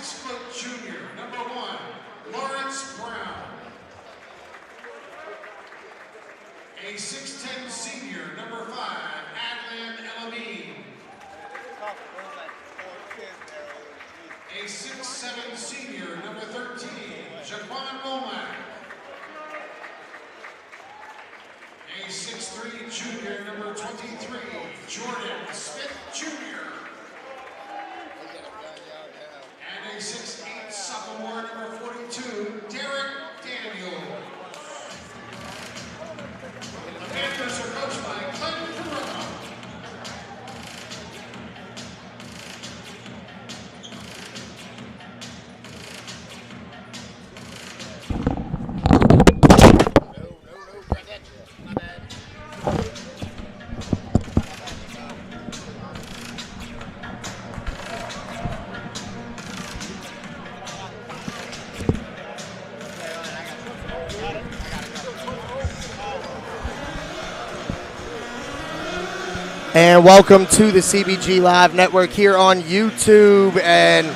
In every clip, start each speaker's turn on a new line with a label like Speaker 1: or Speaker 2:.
Speaker 1: 6-foot junior, number 1, Lawrence Brown. A 6'10 senior, number 5, Adlan Elamine. A 6'7 senior, number 13, Jaquan Womack. A 6'3 junior, number 23, Jordan Smith Jr. And a 6'8 sophomore, number 42, Derek Daniel. The Panthers are coached by Glenn Ferraro.
Speaker 2: And welcome to the CBG Live Network here on YouTube. And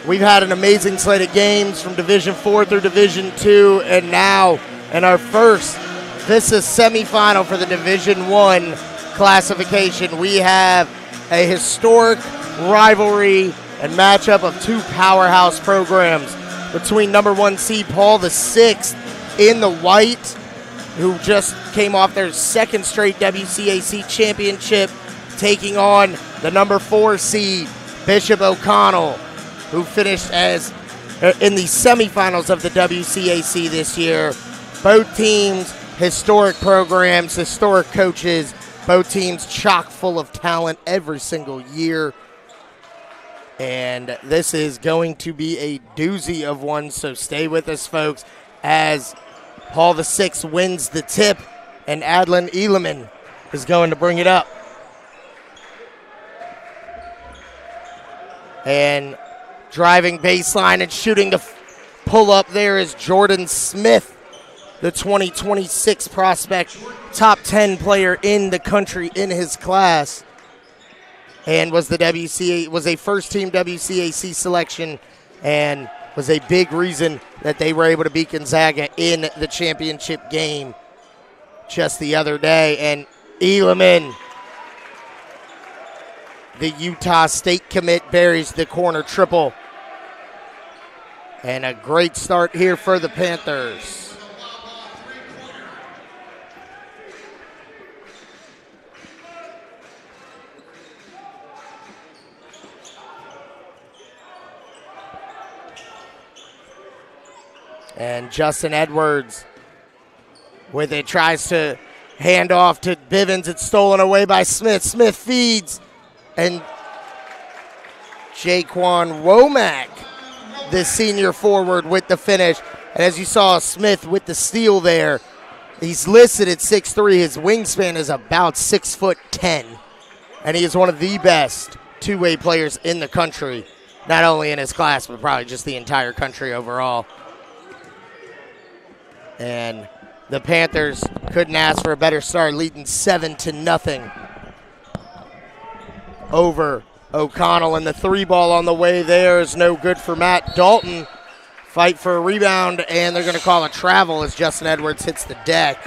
Speaker 2: we've had an amazing slate of games from Division 4 through Division 2. And now in our first VISAA semifinal for the Division 1 classification, we have a historic rivalry and matchup of two powerhouse programs between number 1 seed Paul VI in the white, who just came off their second straight WCAC championship, taking on the number 4 seed, Bishop O'Connell, who finished as in the semifinals of the WCAC this year. Both teams, historic programs, historic coaches, both teams chock full of talent every single year. And this is going to be a doozy of one, so stay with us, folks, as Paul VI wins the tip, and Adlan Elamine is going to bring it up. And driving baseline and shooting the pull up there is Jordan Smith, the 2026 prospect, top 10 player in the country in his class, and was a first-team WCAC selection, and was a big reason that they were able to beat Gonzaga in the championship game just the other day. And Elamine, the Utah State commit, buries the corner triple. And a great start here for the Panthers. And Justin Edwards with it, tries to hand off to Bivens. It's stolen away by Smith. Smith feeds. And Jaquan Womack, the senior forward, with the finish. And as you saw, Smith with the steal there. He's listed at 6'3". His wingspan is about 6'10". And he is one of the best two-way players in the country. Not only in his class, but probably just the entire country overall. And the Panthers couldn't ask for a better start, leading 7-0 over O'Connell. And the 3-ball on the way there is no good for Matt Dalton. Fight for a rebound, and they're going to call a travel as Justin Edwards hits the deck.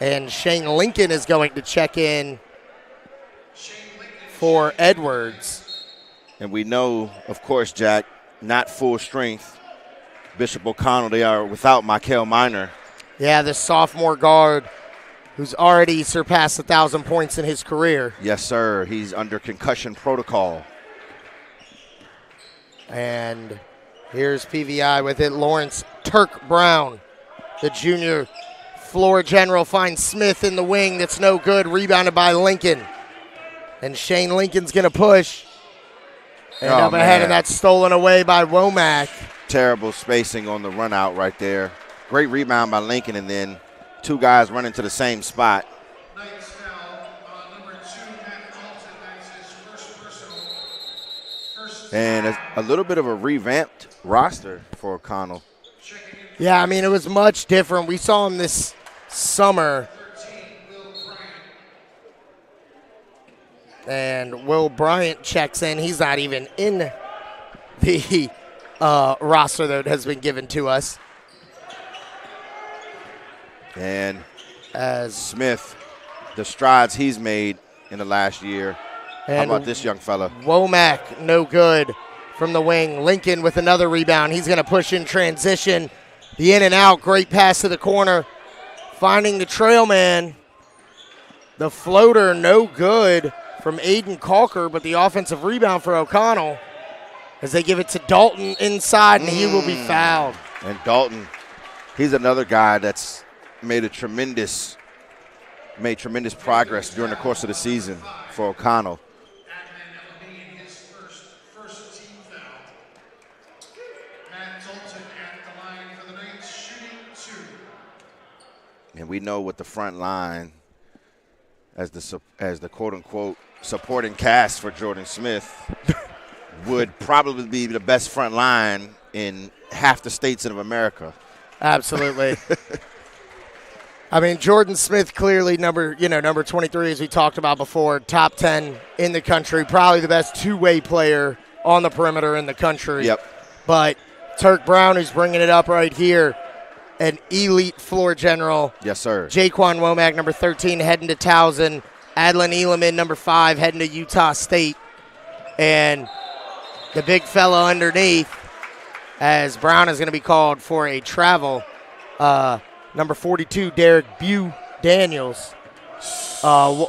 Speaker 2: And Shane Lincoln is going to check in for Edwards.
Speaker 3: And we know, of course, Jack, not full strength. Bishop O'Connell, they are without Michael Minor.
Speaker 2: Yeah, the sophomore guard who's already surpassed 1,000 points in his career.
Speaker 3: Yes, sir. He's under concussion protocol.
Speaker 2: And here's PVI with it. Lawrence Turk Brown, the junior floor general, finds Smith in the wing. That's no good. Rebounded by Lincoln. And Shane Lincoln's going to push. And up ahead, and that's stolen away by Womack.
Speaker 3: Terrible spacing on the run out right there. Great rebound by Lincoln, and then two guys running to the same spot. And a little bit of a revamped roster for O'Connell.
Speaker 2: Yeah, I mean, it was much different. We saw him this summer. And Will Bryant checks in. He's not even in the roster that has been given to us.
Speaker 3: And
Speaker 2: As
Speaker 3: Smith, the strides he's made in the last year. How
Speaker 2: and
Speaker 3: about this young fella?
Speaker 2: Womack, no good from the wing. Lincoln with another rebound. He's going to push in transition. The in and out, great pass to the corner. Finding the trail man. The floater, no good from Aiden Calker, but the offensive rebound for O'Connell as they give it to Dalton inside, and he will be fouled.
Speaker 3: And Dalton, he's another guy that's made tremendous progress during the course of the season for O'Connell. And we know what the front line, as the quote-unquote supporting cast for Jordan Smith, would probably be the best front line in half the states of America.
Speaker 2: Absolutely. I mean, Jordan Smith clearly number 23, as we talked about before, top 10 in the country, probably the best two-way player on the perimeter in the country.
Speaker 3: Yep.
Speaker 2: But Turk Brown, who's bringing it up right here, an elite floor general.
Speaker 3: Yes, sir.
Speaker 2: Jaquan Womack, number 13, heading to Towson. Adlin Elamon, number 5, heading to Utah State. And the big fella underneath, as Brown is going to be called for a travel, number 42, Derek Daniels,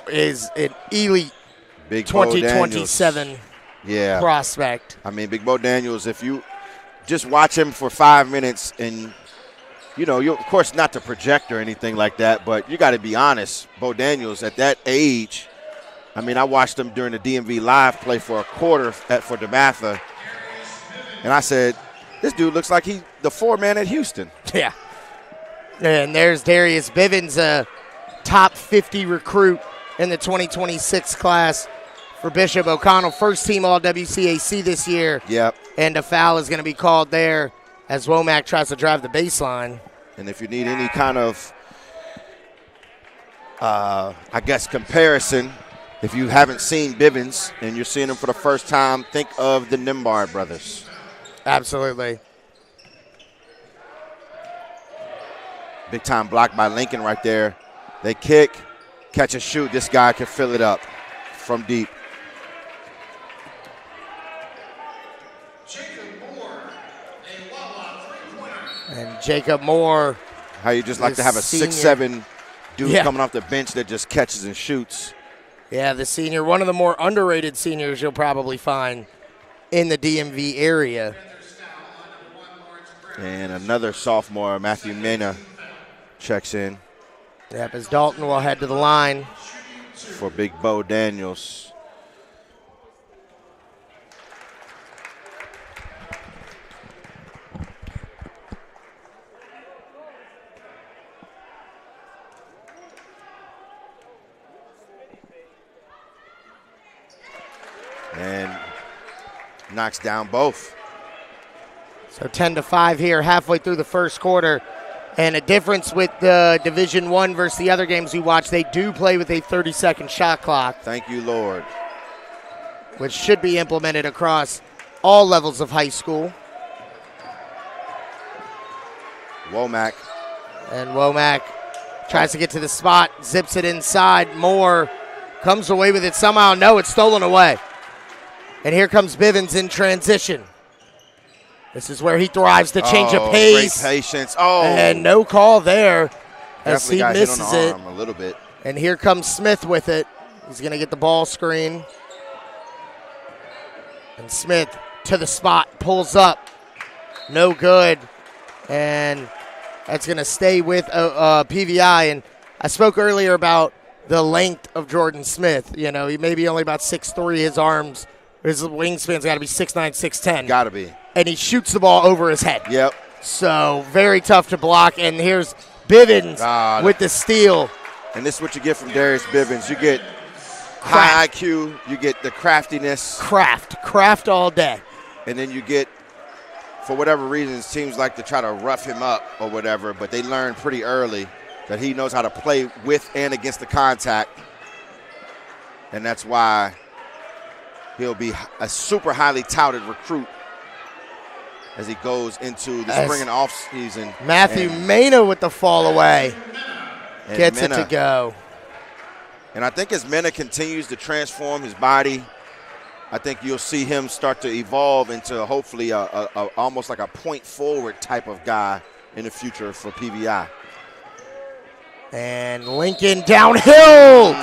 Speaker 2: is an elite
Speaker 3: Big
Speaker 2: 2027 prospect.
Speaker 3: I mean, Big Bo Daniels, if you just watch him for 5 minutes and you of course, not to project or anything like that, but you got to be honest. Bo Daniels, at that age, I mean, I watched him during the DMV Live play for a quarter for DeMatha, and I said, this dude looks like he's the four-man at Houston.
Speaker 2: Yeah. And there's Darius Bivens, a top 50 recruit in the 2026 class for Bishop O'Connell. First team All-WCAC this year.
Speaker 3: Yep.
Speaker 2: And a foul is going to be called there as Womack tries to drive the baseline.
Speaker 3: And if you need any kind of, comparison, if you haven't seen Bivens and you're seeing him for the first time, think of the Nimbard brothers.
Speaker 2: Absolutely.
Speaker 3: Big time block by Lincoln right there. They kick, catch and shoot. This guy can fill it up from deep.
Speaker 2: And Jacob Moore.
Speaker 3: How you just like to have a 6'7" dude coming off the bench that just catches and shoots.
Speaker 2: Yeah, the senior, one of the more underrated seniors you'll probably find in the DMV area.
Speaker 3: And another sophomore, Matthew Mena, checks in.
Speaker 2: Yep, as Dalton will head to the line.
Speaker 3: For Big Bo Daniels. And knocks down both.
Speaker 2: So 10-5 here, halfway through the first quarter. And a difference with the Division I versus the other games we watch, they do play with a 30-second shot clock.
Speaker 3: Thank you, Lord.
Speaker 2: Which should be implemented across all levels of high school.
Speaker 3: Womack.
Speaker 2: And Womack tries to get to the spot, zips it inside. Moore comes away with it somehow. No, it's stolen away. And here comes Bivens in transition. This is where he thrives to change of pace.
Speaker 3: Great patience. Oh.
Speaker 2: And no call there as
Speaker 3: Definitely
Speaker 2: he
Speaker 3: got
Speaker 2: misses
Speaker 3: hit on the
Speaker 2: it.
Speaker 3: arm a little bit.
Speaker 2: And here comes Smith with it. He's going to get the ball screen. And Smith to the spot, pulls up. No good. And that's going to stay with PVI. And I spoke earlier about the length of Jordan Smith. You know, he may be only about 6'3". His wingspan's got to be 6'9", 6'10".
Speaker 3: Got to be.
Speaker 2: And he shoots the ball over his head.
Speaker 3: Yep.
Speaker 2: So very tough to block. And here's Bivens with the steal.
Speaker 3: And this is what you get from Darius Bivens. You get high IQ. You get the craftiness.
Speaker 2: Craft all day.
Speaker 3: And then you get, for whatever reason, it seems like to try to rough him up or whatever, but they learn pretty early that he knows how to play with and against the contact. And that's why he'll be a super highly touted recruit as he goes into the spring and off season.
Speaker 2: Matthew Mena with the fall away. Gets
Speaker 3: Mena,
Speaker 2: it to go.
Speaker 3: And I think as Mena continues to transform his body, I think you'll see him start to evolve into hopefully almost like a point forward type of guy in the future for PVI.
Speaker 2: And Lincoln downhill.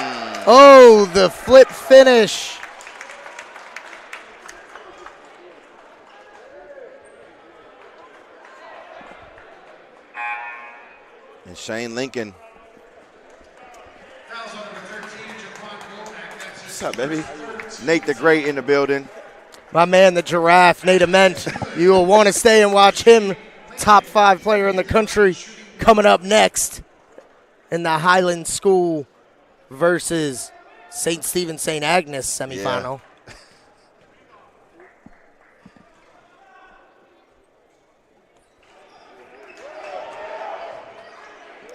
Speaker 2: Oh, the flip finish.
Speaker 3: And Shane Lincoln. What's up, baby? Nate the Great in the building.
Speaker 2: My man, the giraffe, Nate Ament. You will want to stay and watch him, top 5 player in the country, coming up next in the Highland School versus St. Stephen St. Agnes semifinal.
Speaker 3: Yeah.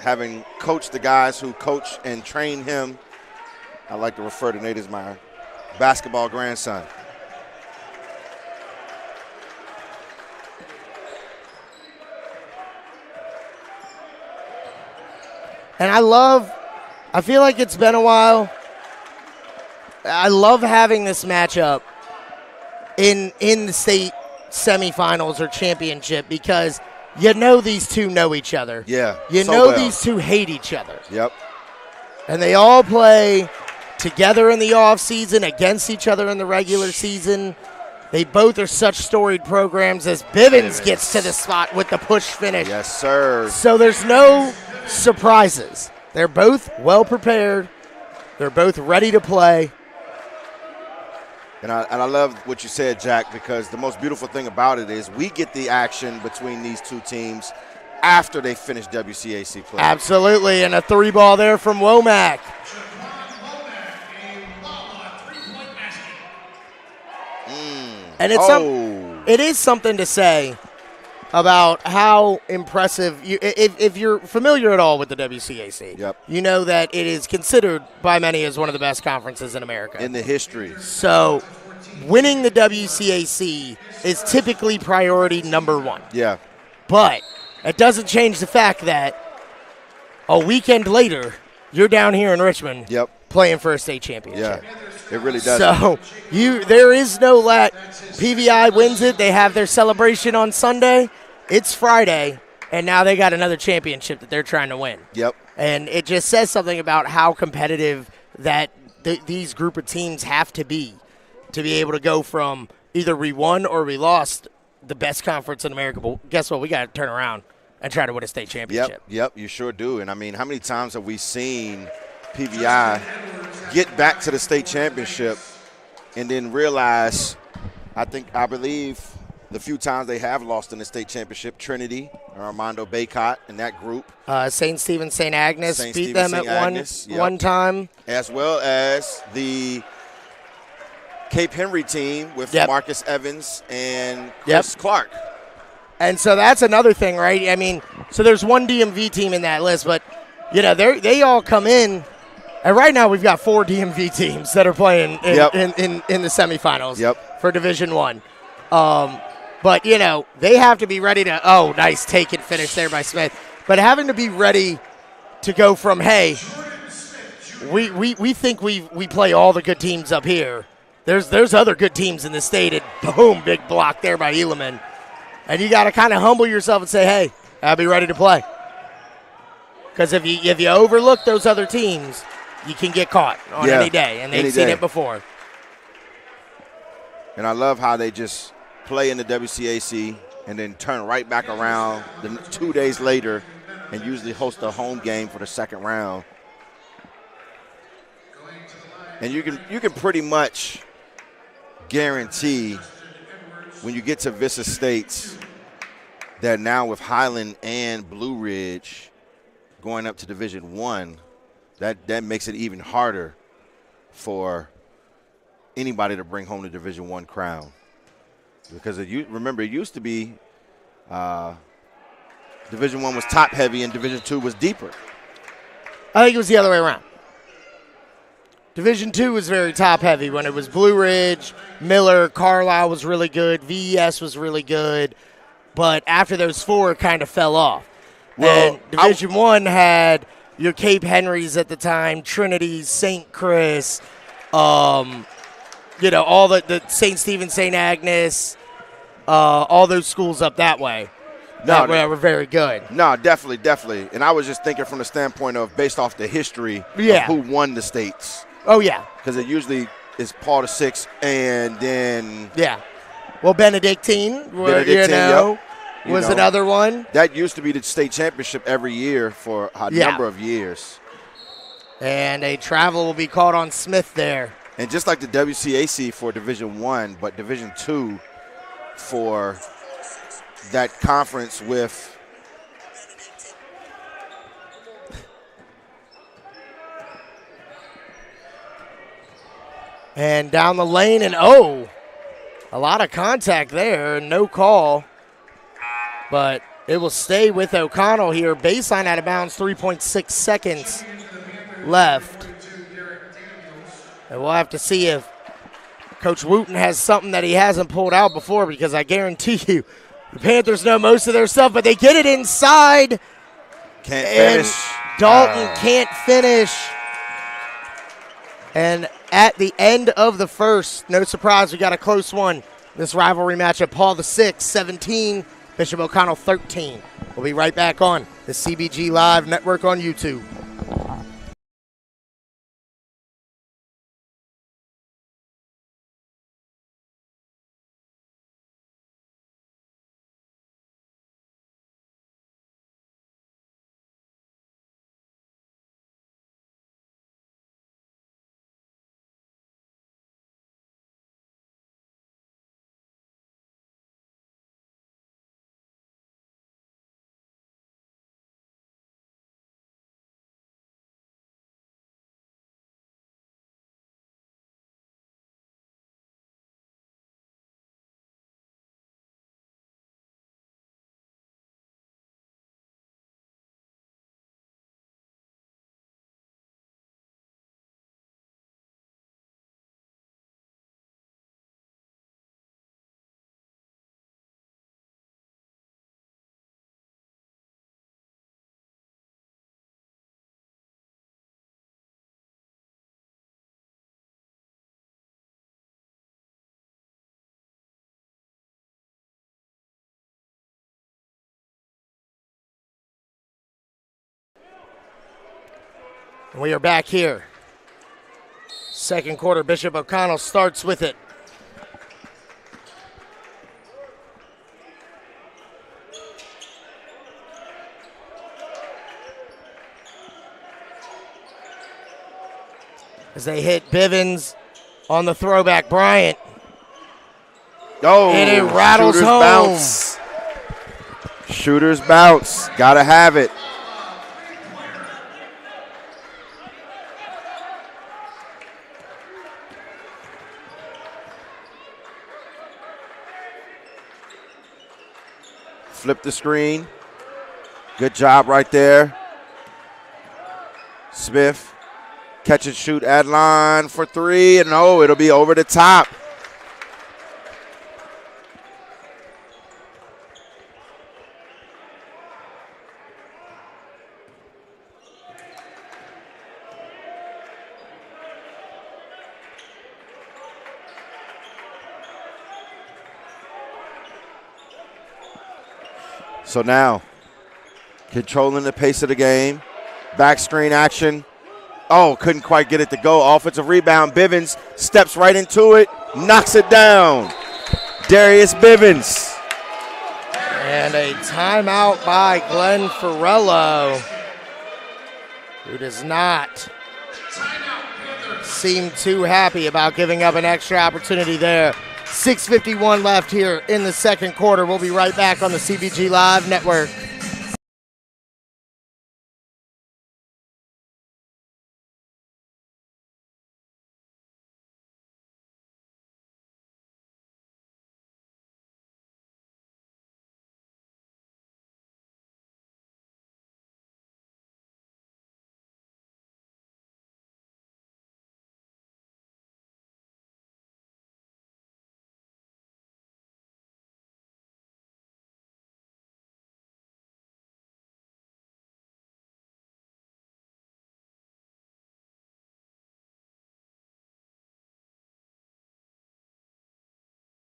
Speaker 3: Having coached the guys who coach and train him, I like to refer to Nate as my basketball grandson.
Speaker 2: And I feel like it's been a while. I love having this matchup in the state semifinals or championship because you know these two know each other.
Speaker 3: Yeah.
Speaker 2: You
Speaker 3: so
Speaker 2: know
Speaker 3: well.
Speaker 2: these two hate each other.
Speaker 3: Yep.
Speaker 2: And they all play together in the offseason, against each other in the regular season. They both are such storied programs as Bivens gets to the spot with the push finish.
Speaker 3: Yes, sir.
Speaker 2: So there's no surprises. They're both well prepared. They're both ready to play.
Speaker 3: And I love what you said, Jack, because the most beautiful thing about it is we get the action between these two teams after they finish WCAC play.
Speaker 2: Absolutely, and a 3-ball there from Womack. And it is something to say about how impressive, if you're familiar at all with the WCAC,
Speaker 3: Yep.
Speaker 2: you know that it is considered by many as one of the best conferences in America.
Speaker 3: In the history.
Speaker 2: So winning the WCAC is typically priority number 1.
Speaker 3: Yeah.
Speaker 2: But it doesn't change the fact that a weekend later, you're down here in Richmond playing for a state championship.
Speaker 3: Yeah, it really does.
Speaker 2: So there is no let. PVI wins it. They have their celebration on Sunday. It's Friday, and now they got another championship that they're trying to win.
Speaker 3: Yep.
Speaker 2: And it just says something about how competitive that these group of teams have to be able to go from either we won or we lost the best conference in America. But guess what? We got to turn around and try to win a state championship.
Speaker 3: Yep, you sure do. And, I mean, how many times have we seen PVI get back to the state championship and then realize, I believe the few times they have lost in the state championship, Trinity, Armando Baycott and that group.
Speaker 2: St. Stephen St. Agnes beat them at one time.
Speaker 3: As well as the Cape Henry team with Marcus Evans and Chris Clark.
Speaker 2: And so that's another thing, right? I mean, so there's one DMV team in that list, but, you know, they all come in. And right now we've got 4 DMV teams that are playing in the semifinals for Division I. But, you know, they have to be ready to – oh, nice take and finish there by Smith. But having to be ready to go from, hey, we think we play all the good teams up here. There's other good teams in the state, and boom, big block there by Helaman. And you got to kind of humble yourself and say, hey, I'll be ready to play. Because if you overlook those other teams, you can get caught on any day, and they've seen it before.
Speaker 3: And I love how they just play in the WCAC and then turn right back around 2 days later and usually host a home game for the second round. And you can pretty much guarantee when you get to VISAA States that now with Highland and Blue Ridge going up to Division I, that makes it even harder for anybody to bring home the Division I crown. Because remember, it used to be Division I was top heavy and Division II was deeper.
Speaker 2: I think it was the other way around. Division II was very top heavy when it was Blue Ridge, Miller, Carlisle was really good, VES was really good. but after those 4, it kind of fell off.
Speaker 3: Well,
Speaker 2: and Division One had your Cape Henrys at the time, Trinity's, St. Chris, all the St. Stephen, St. Agnes, all those schools up that way. That were very good.
Speaker 3: No, definitely. And I was just thinking from the standpoint of based off the history of who won the states.
Speaker 2: Oh, yeah.
Speaker 3: Because it usually is Paul VI and then.
Speaker 2: Yeah. Well, Benedictine was another one.
Speaker 3: That used to be the state championship every year for a number of years.
Speaker 2: And a travel will be called on Smith there.
Speaker 3: And just like the WCAC for Division I, but Division II for that conference with
Speaker 2: and down the lane, and a lot of contact there, no call, but it will stay with O'Connell here. Baseline out of bounds, 3.6 seconds left. And we'll have to see if Coach Wooten has something that he hasn't pulled out before, because I guarantee you the Panthers know most of their stuff, but they get it inside.
Speaker 3: Can't finish.
Speaker 2: Dalton can't finish. And at the end of the first, no surprise, we got a close one. This rivalry matchup, Paul VI, 17, Bishop O'Connell, 13. We'll be right back on the CBG Live Network on YouTube. We are back here. Second quarter, Bishop O'Connell starts with it. As they hit Bivens on the throwback, Bryant. And it rattles home.
Speaker 3: Bounce. Shooter's bounce. Gotta have it. Flip the screen. Good job right there. Smith, catch and shoot at line for 3, and it'll be over the top. So now, controlling the pace of the game. Back screen action. Couldn't quite get it to go. Offensive rebound. Bivens steps right into it, knocks it down. Darius Bivens.
Speaker 2: And a timeout by Glenn Ferrello, who does not seem too happy about giving up an extra opportunity there. 6:51 left here in the second quarter. We'll be right back on the CBG Live Network.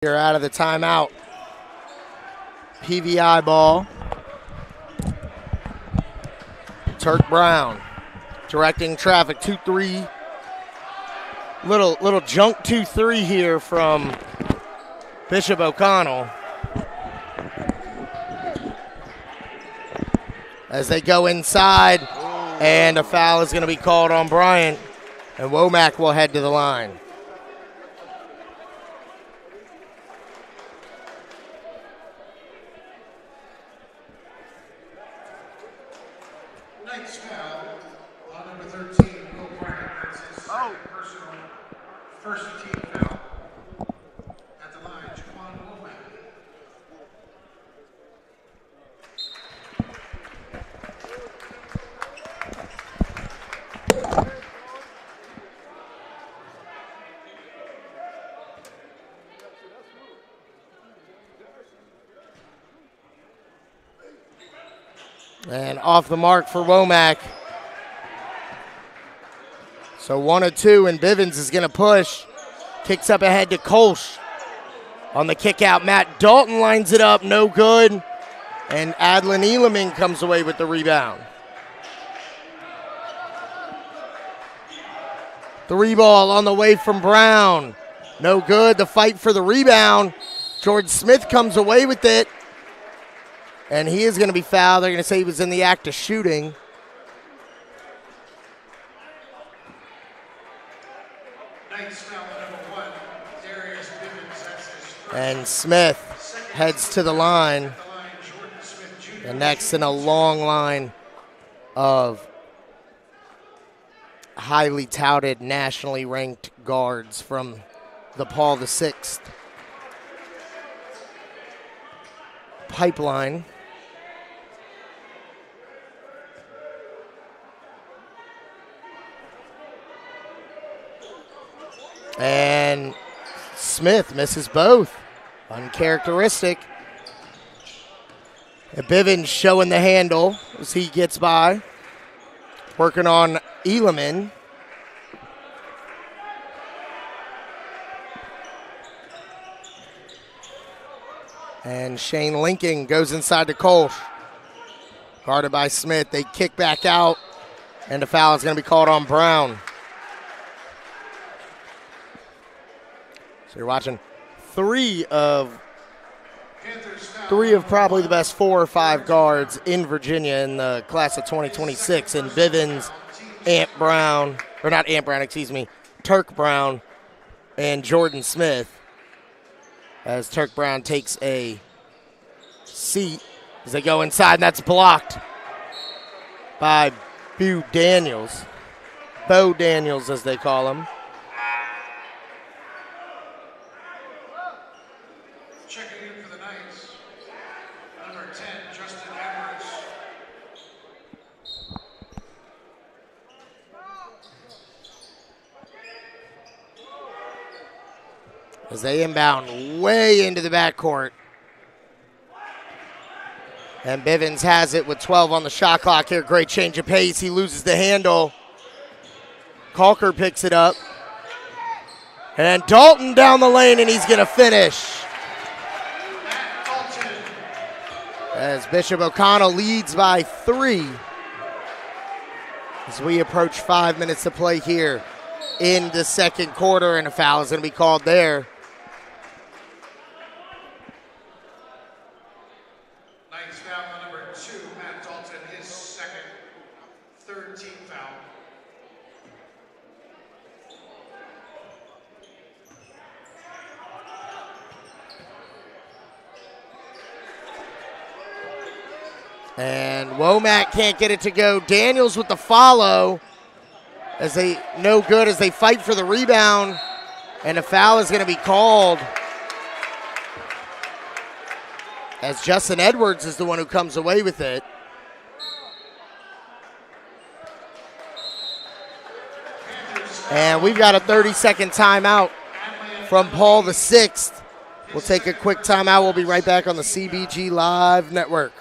Speaker 2: You're out of the timeout. PVI ball. Turk Brown directing traffic. 2-3. Little junk 2-3 here from Bishop O'Connell. As they go inside, and a foul is going to be called on Bryant, and Womack will head to the line.
Speaker 1: Ninth foul on number 13, Will Bryant. That's his second personal first team foul. At the line, Jaquan Womack.
Speaker 2: And off the mark for Womack. So 1-2, and Bivens is going to push. Kicks up ahead to Kolsch. On the kick out, Matt Dalton lines it up, no good. And Adlin Eeleman comes away with the rebound. 3 ball on the way from Brown. No good. The fight for the rebound. Jordan Smith comes away with it. And he is going to be fouled. They're going to say he was in the act of shooting.
Speaker 1: Ninth foul, number 1, Darius Bivens. That's his first.
Speaker 2: And Smith heads to the line.
Speaker 1: At the line, Jordan Smith Jr.
Speaker 2: And next in a long line of highly touted, nationally ranked guards from the Paul VI pipeline. And Smith misses both. Uncharacteristic. And Bivens showing the handle as he gets by. Working on Eeleman. And Shane Lincoln goes inside to Kolsch. Guarded by Smith. They kick back out. And the foul is going to be called on Brown. So you're watching three of probably the best 4 or 5 guards in Virginia in the class of 2026. And Bivens, Turk Brown, and Jordan Smith. As Turk Brown takes a seat as they go inside, and that's blocked by Bo Daniels, as they call him.
Speaker 1: Checking in for the Knights, number 10, Justin Edwards.
Speaker 2: As they inbound way into the backcourt. And Bivens has it with 12 on the shot clock here. Great change of pace. He loses the handle. Calker picks it up. And Dalton down the lane, and he's going to finish.
Speaker 1: Matt Dalton.
Speaker 2: As Bishop O'Connell leads by 3. As we approach 5 minutes to play here in the second quarter, and a foul is going to be called there.
Speaker 1: Ninth foul on number 2, Matt Dalton, his second, third team foul.
Speaker 2: And Womack can't get it to go. Daniels with the follow. As they no good as they fight for the rebound. And a foul is going to be called. As Justin Edwards is the one who comes away with it. And we've got a 30-second timeout from Paul VI. We'll take a quick timeout. We'll be right back on the CBG Live Network.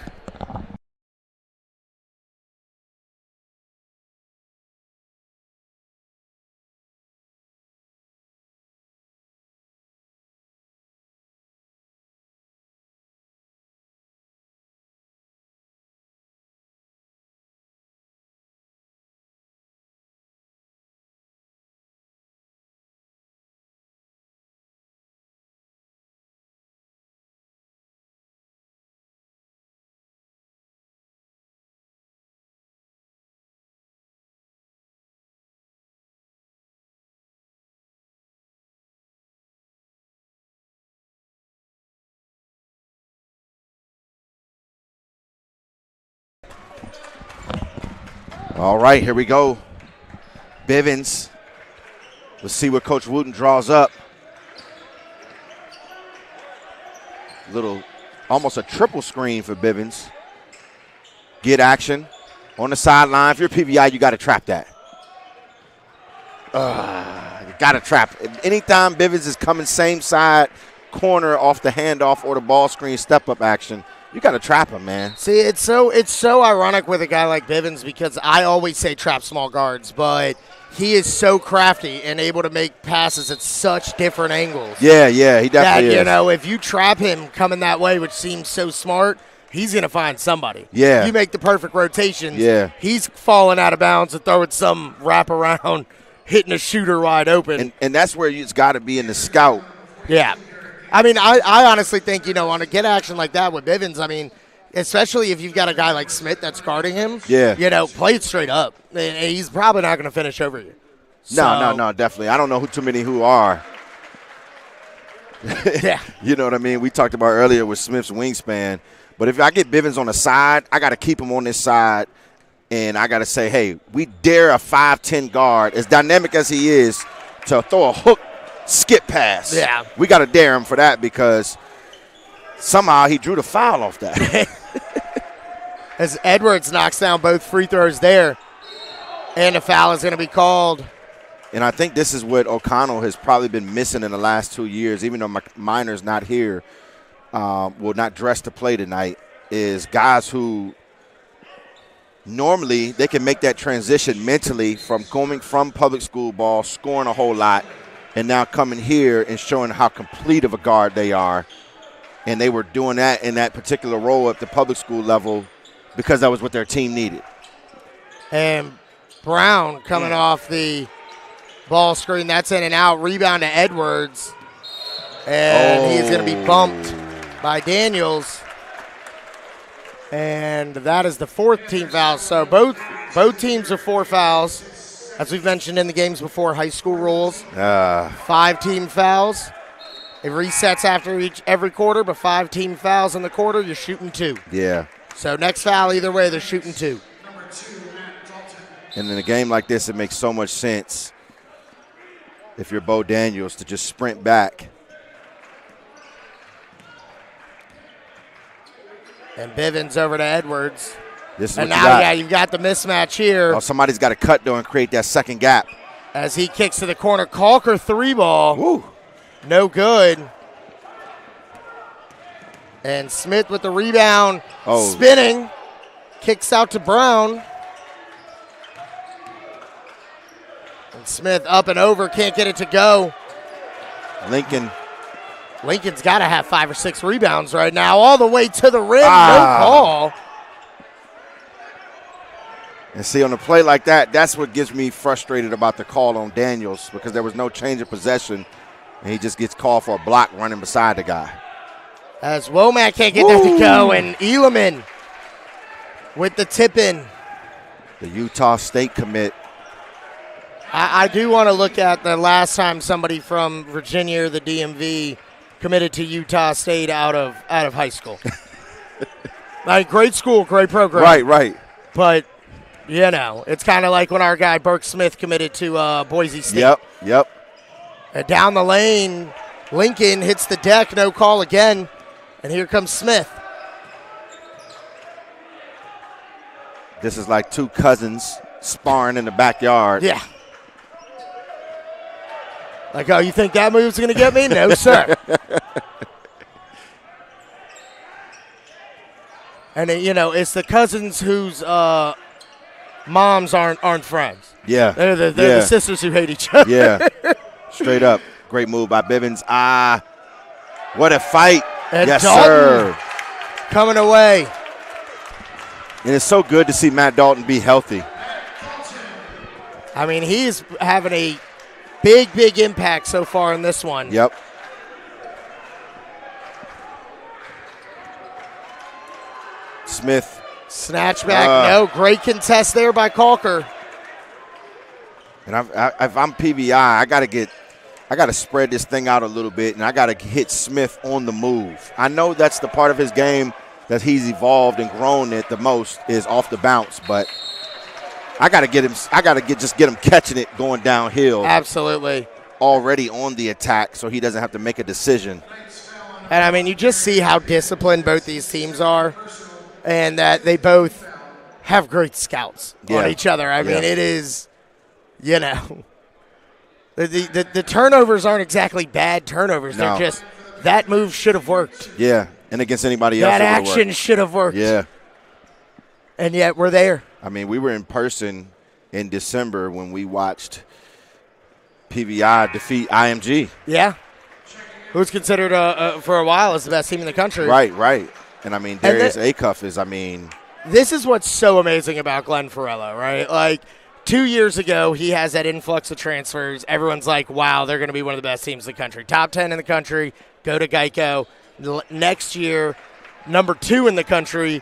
Speaker 3: All right, here we go. Bivens. Let's see what Coach Wooten draws up. Almost a triple screen for Bivens. Get action on the sideline. If you're PVI, you got to trap that. You got to trap it. Anytime Bivens is coming same side, corner off the handoff or the ball screen step-up action, you got to trap him, man.
Speaker 2: See, it's so ironic with a guy like Bivens because I always say trap small guards, but he is so crafty and able to make passes at such different angles.
Speaker 3: Yeah, he definitely is.
Speaker 2: You know, if you trap him coming that way, which seems so smart, he's going to find somebody.
Speaker 3: Yeah.
Speaker 2: You make the perfect rotations.
Speaker 3: Yeah.
Speaker 2: He's falling out of bounds and throwing some wraparound, hitting a shooter wide open.
Speaker 3: And that's where it's got to be in the scout.
Speaker 2: Yeah. I mean, I honestly think, you know, on a get action like that with Bivens, I mean, especially if you've got a guy like Smith that's guarding him, you know, play it straight up. He's probably not going to finish over you.
Speaker 3: No, definitely. I don't know too many who are.
Speaker 2: Yeah.
Speaker 3: You know what I mean? We talked about earlier with Smith's wingspan. But if I get Bivens on the side, I got to keep him on this side. And I got to say, hey, we dare a 5'10 guard, as dynamic as he is, to throw a hook skip pass.
Speaker 2: Yeah.
Speaker 3: We got to dare him for that because somehow he drew the foul off that.
Speaker 2: As Edwards knocks down both free throws there, and a foul is going to be called.
Speaker 3: And I think this is what O'Connell has probably been missing in the last 2 years, even though Minor's not here, not dressed to play tonight, is guys who normally they can make that transition mentally from going from public school ball, scoring a whole lot, and now coming here and showing how complete of a guard they are. And they were doing that in that particular role at the public school level because that was what their team needed.
Speaker 2: And Brown coming off the ball screen. That's in and out. Rebound to Edwards. And he's going to be bumped by Daniels. And that is the fourth team foul. So both teams are 4 fouls. As we've mentioned in the games before, high school rules. 5 team fouls. It resets after every quarter, but 5 team fouls in the quarter, you're shooting 2.
Speaker 3: Yeah.
Speaker 2: So next foul, either way, they're shooting 2.
Speaker 3: And in a game like this, it makes so much sense if you're Bo Daniels to just sprint back.
Speaker 2: And Bivens over to Edwards.
Speaker 3: This is
Speaker 2: and
Speaker 3: what
Speaker 2: now,
Speaker 3: you got.
Speaker 2: yeah, you've got the mismatch here.
Speaker 3: Oh, somebody's got to cut, though, and create that second gap.
Speaker 2: As he kicks to the corner. Calker 3 ball.
Speaker 3: Woo.
Speaker 2: No good. And Smith with the rebound. Spinning. Kicks out to Brown. And Smith up and over. Can't get it to go. Lincoln's got to have 5 or 6 rebounds right now. All the way to the rim. No call.
Speaker 3: And see, on a play like that, that's what gets me frustrated about the call on Daniels because there was no change of possession, and he just gets called for a block running beside the guy.
Speaker 2: As Womack can't get there to go, and Elam with the tip-in.
Speaker 3: The Utah State commit.
Speaker 2: I do want to look at the last time somebody from Virginia or the DMV committed to Utah State out of high school. Like, great school, great program.
Speaker 3: Right.
Speaker 2: But, you know, it's kind of like when our guy Burke Smith committed to Boise State.
Speaker 3: Yep.
Speaker 2: And down the lane, Lincoln hits the deck, no call again. And here comes Smith.
Speaker 3: This is like 2 cousins sparring in the backyard.
Speaker 2: Yeah. Like, oh, you think that move's going to get me? No, sir. And, you know, it's the cousins whose moms aren't friends.
Speaker 3: Yeah.
Speaker 2: They're the sisters who hate each other.
Speaker 3: Yeah. Straight up. Great move by Bivens. What a fight.
Speaker 2: And
Speaker 3: yes,
Speaker 2: Dalton
Speaker 3: sir.
Speaker 2: Coming away.
Speaker 3: And it's so good to see Matt Dalton be healthy.
Speaker 2: I mean, he's having a big impact so far in this one.
Speaker 3: Yep. Smith.
Speaker 2: Snatch back. No, great contest there by Calker.
Speaker 3: And if I'm PBI, I got to spread this thing out a little bit, and I got to hit Smith on the move. I know that's the part of his game that he's evolved and grown at the most is off the bounce, but I got to get him catching it going downhill.
Speaker 2: Absolutely.
Speaker 3: Already on the attack, so he doesn't have to make a decision.
Speaker 2: And, I mean, you just see how disciplined both these teams are and that they both have great scouts on each other. I mean, it is, you know, the turnovers aren't exactly bad turnovers.
Speaker 3: No.
Speaker 2: They're just that move should have worked.
Speaker 3: Yeah, and against anybody else,
Speaker 2: that action should have worked.
Speaker 3: Yeah.
Speaker 2: And yet we're there.
Speaker 3: I mean, we were in person in December when we watched PVI defeat IMG.
Speaker 2: Yeah. Who's considered for a while as the best team in the country.
Speaker 3: Right. And, I mean, Darius Acuff is,
Speaker 2: this is what's so amazing about Glenn Farello, right? Like, 2 years ago, he has that influx of transfers. Everyone's like, wow, they're going to be one of the best teams in the country. Top 10 in the country, go to Geico. Next year, number 2 in the country,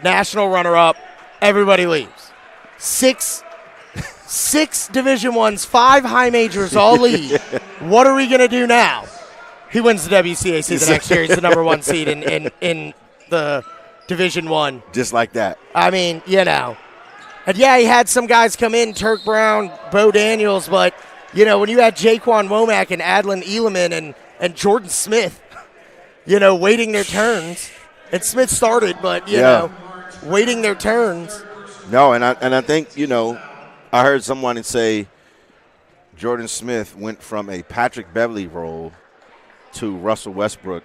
Speaker 2: national runner-up, everybody leaves. Six Division I's, 5 high majors, all leave. What are we going to do now? He wins the WCAC the next year. He's the number 1 seed in the Division I.
Speaker 3: Just like that.
Speaker 2: I mean, you know. And, yeah, he had some guys come in, Turk Brown, Bo Daniels, but, you know, when you had Jaquan Womack and Adlin Eeleman and Jordan Smith, you know, waiting their turns. And Smith started, but, you know, waiting their turns.
Speaker 3: No, and I think, you know, I heard someone say Jordan Smith went from a Patrick Beverly role to Russell Westbrook.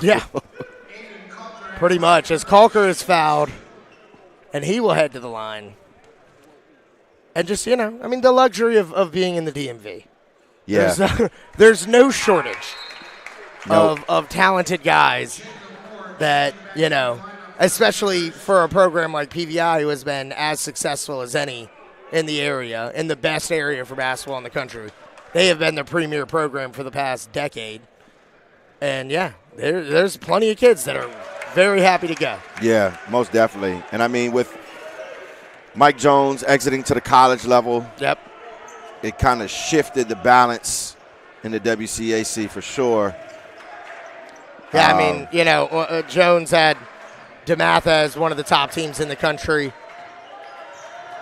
Speaker 2: Yeah. Pretty much. As Calker is fouled, and he will head to the line. And just, you know, I mean, the luxury of being in the DMV.
Speaker 3: Yeah.
Speaker 2: There's no shortage of talented guys that, you know, especially for a program like PVI who has been as successful as any in the area, in the best area for basketball in the country. They have been the premier program for the past decade. And, yeah, there's plenty of kids that are very happy to go.
Speaker 3: Yeah, most definitely. And, I mean, with Mike Jones exiting to the college level, it kind of shifted the balance in the WCAC for sure.
Speaker 2: Yeah, I mean, you know, Jones had DeMatha as one of the top teams in the country.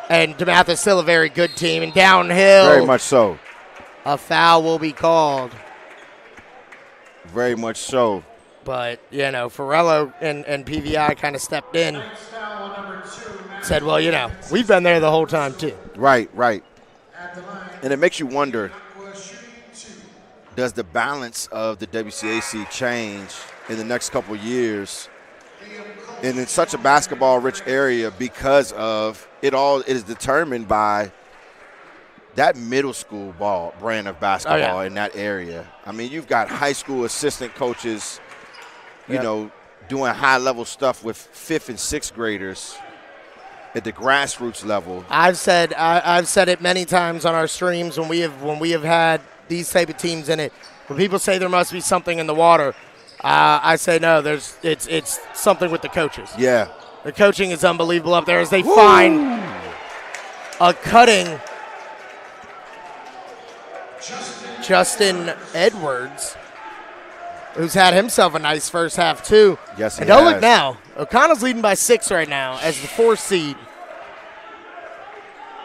Speaker 2: And DeMatha is still a very good team. And downhill.
Speaker 3: Very much so.
Speaker 2: A foul will be called.
Speaker 3: Very much so.
Speaker 2: But, you know, Farello and PVI kind of stepped in. Said, well, you know, we've been there the whole time, too.
Speaker 3: Right. And it makes you wonder, does the balance of the WCAC change in the next couple of years? And in such a basketball-rich area, because of it is determined by that middle school brand of basketball in that area. I mean, you've got high school assistant coaches, you know, doing high-level stuff with 5th and 6th graders at the grassroots level.
Speaker 2: I've said it many times on our streams when we have had these type of teams in it. When people say there must be something in the water, I say no. It's something with the coaches.
Speaker 3: Yeah,
Speaker 2: the coaching is unbelievable up there as they find a cutting Justin Edwards, who's had himself a nice first half too.
Speaker 3: Yes, he
Speaker 2: and don't
Speaker 3: has.
Speaker 2: look now. O'Connell's leading by 6 right now as the 4th seed.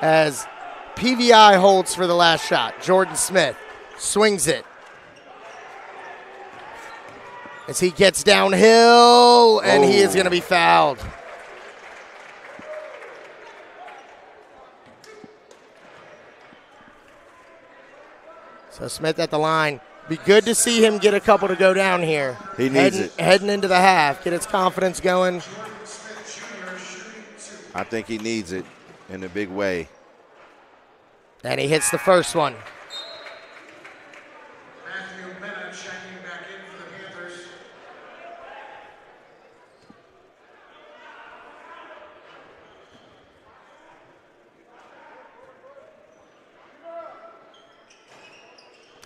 Speaker 2: As PVI holds for the last shot. Jordan Smith swings it. As he gets downhill, and he is going to be fouled. So Smith at the line. Be good to see him get a couple to go down here.
Speaker 3: He needs it.
Speaker 2: Heading into the half. Get his confidence going.
Speaker 3: I think he needs it in a big way.
Speaker 2: And he hits the first one.
Speaker 1: Matthew Bennett checking back in for the Panthers.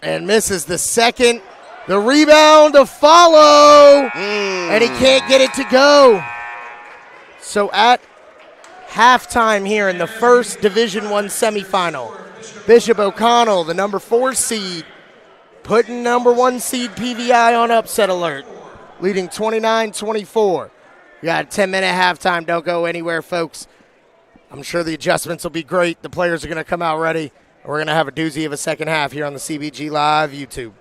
Speaker 2: And misses the second. The rebound to follow. And he can't get it to go. So at halftime here in the first Division I semifinal, Bishop O'Connell, the number 4 seed, putting number 1 seed PVI on upset alert, leading 29-24. We got a 10-minute halftime. Don't go anywhere, folks. I'm sure the adjustments will be great. The players are going to come out ready. We're going to have a doozy of a second half here on the CBG Live YouTube.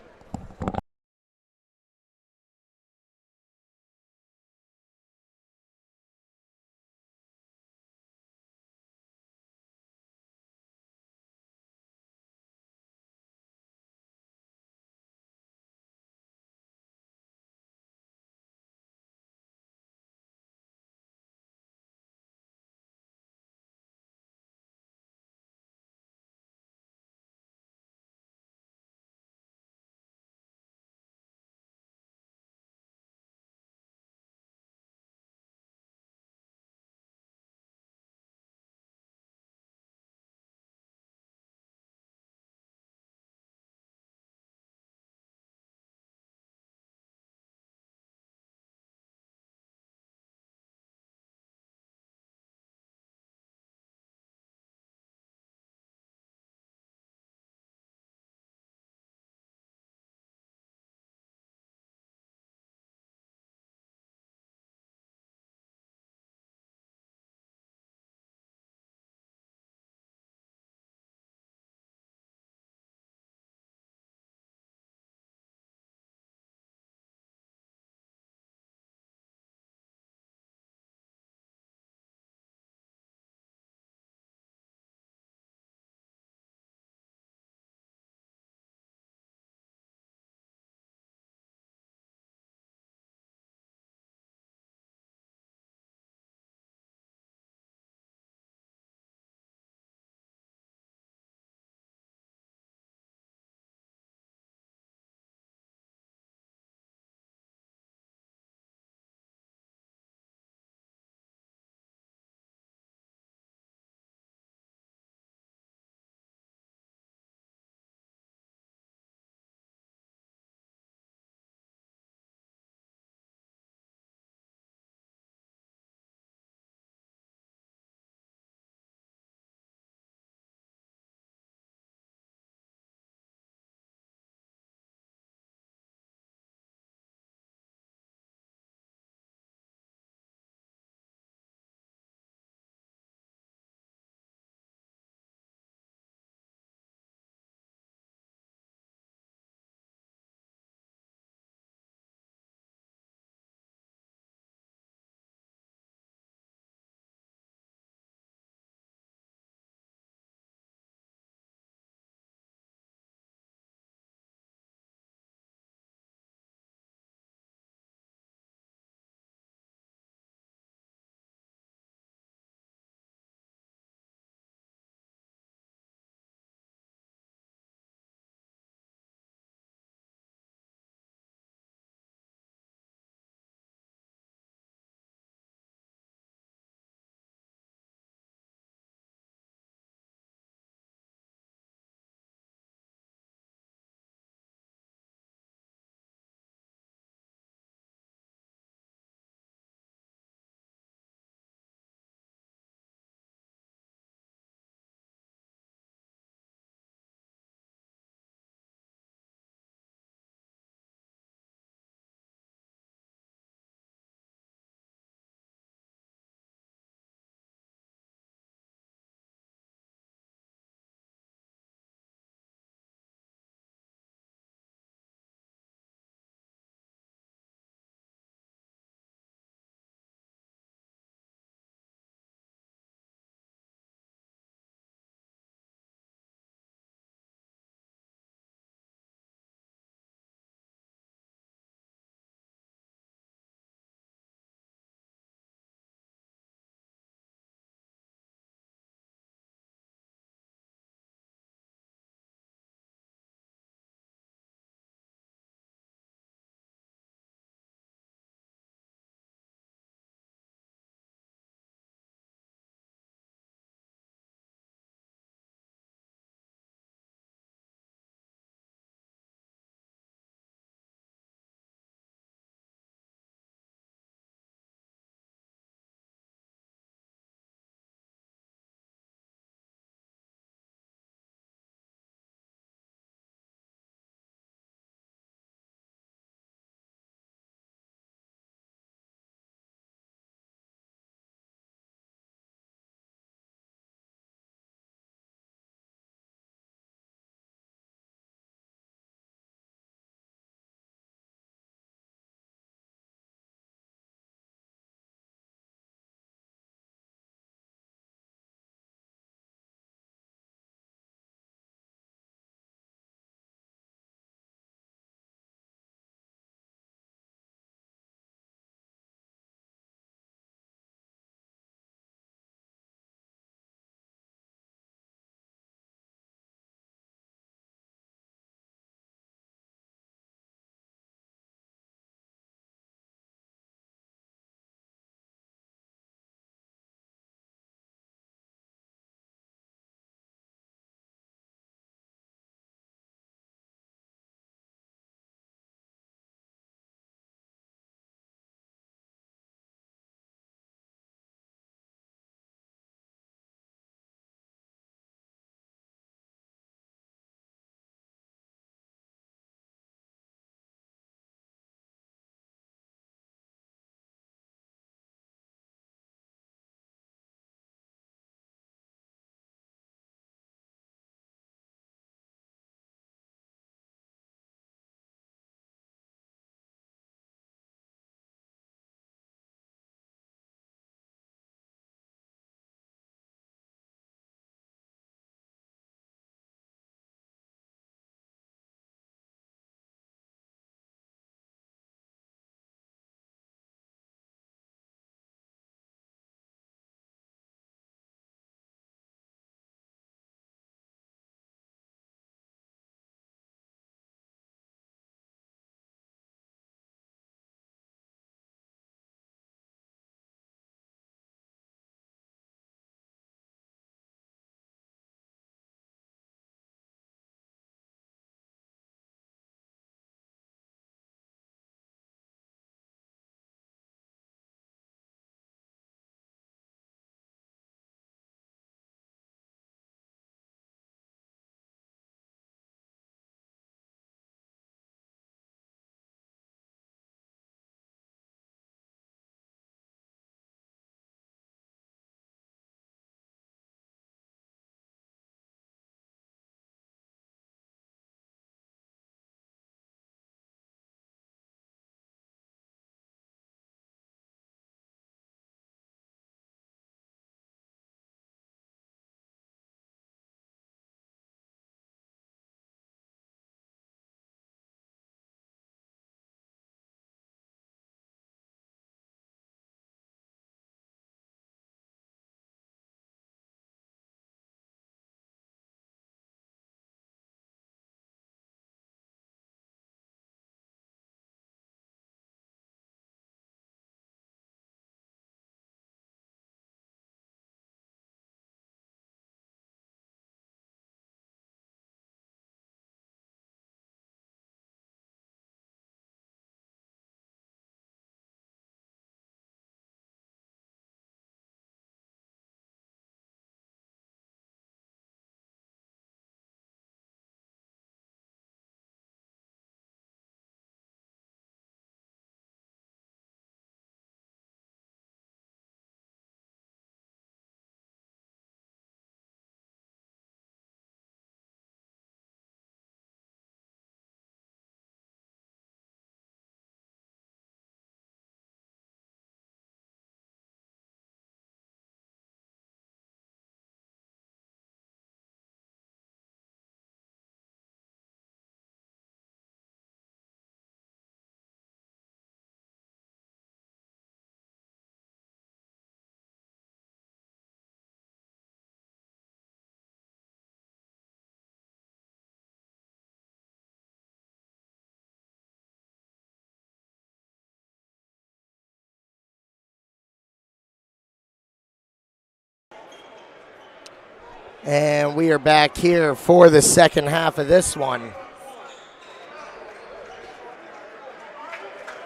Speaker 2: And we are back here for the second half of this one.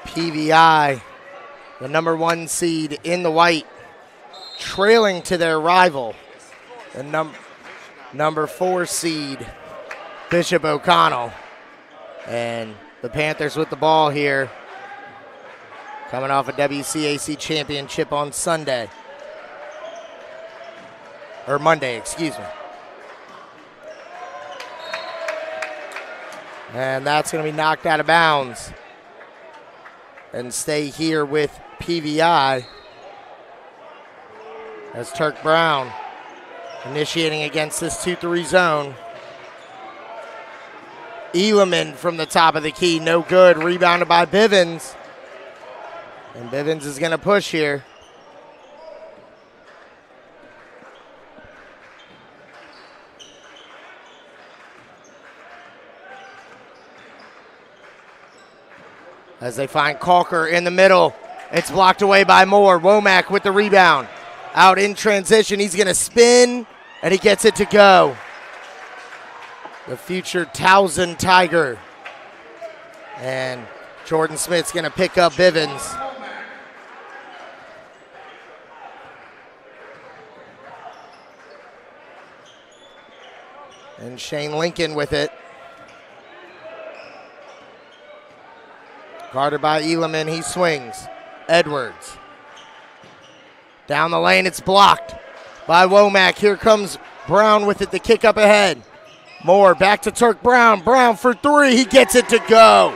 Speaker 2: PVI, the number 1 seed in the white, trailing to their rival, the number 4 seed, Bishop O'Connell. And the Panthers with the ball here, coming off a WCAC championship on Sunday. Or Monday, excuse me. And that's going to be knocked out of bounds and stay here with PVI as Turk Brown initiating against this 2-3 zone. Eeleman from the top of the key, no good. Rebounded by Bivens. And Bivens is going to push here. As they find Calker in the middle. It's blocked away by Moore. Womack with the rebound. Out in transition. He's going to spin, and he gets it to go. The future Towson Tiger. And Jordan Smith's going to pick up Bivens. And Shane Lincoln with it. Guarded by Eeleman, he swings. Edwards. Down the lane, it's blocked by Womack. Here comes Brown with it, the kick up ahead. Moore back to Turk Brown. Brown for 3, he gets it to go.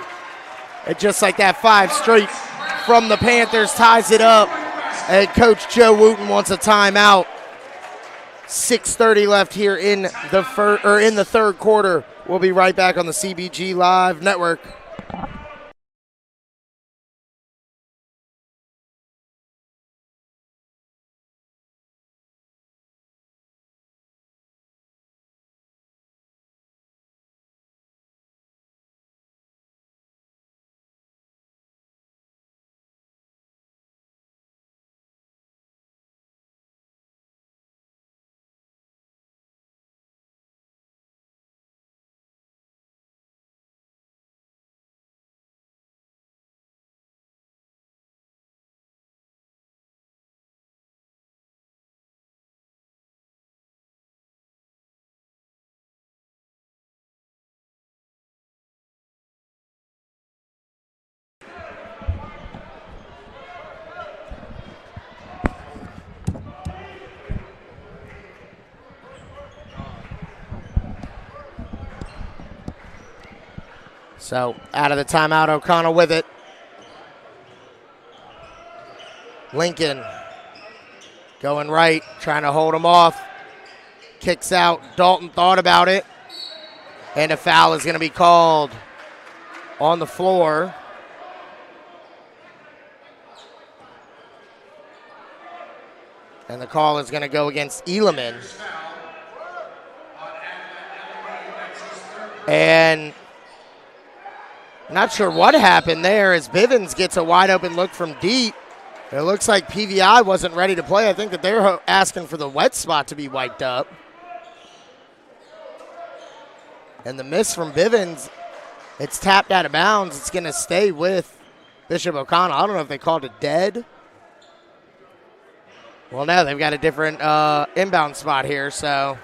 Speaker 2: And just like that, 5 straight from the Panthers ties it up. And Coach Joe Wooten wants a timeout. 6:30 left here in the third quarter. We'll be right back on the CBG Live Network. So out of the timeout, O'Connell with it. Lincoln going right, trying to hold him off. Kicks out. Dalton thought about it. And a foul is going to be called on the floor. And the call is going to go against Eeleman. And not sure what happened there as Bivens gets a wide open look from deep. It looks like PVI wasn't ready to play. I think that they're asking for the wet spot to be wiped up. And the miss from Bivens, it's tapped out of bounds. It's going to stay with Bishop O'Connell. I don't know if they called it dead. Well, no, they've got a different inbound spot here, so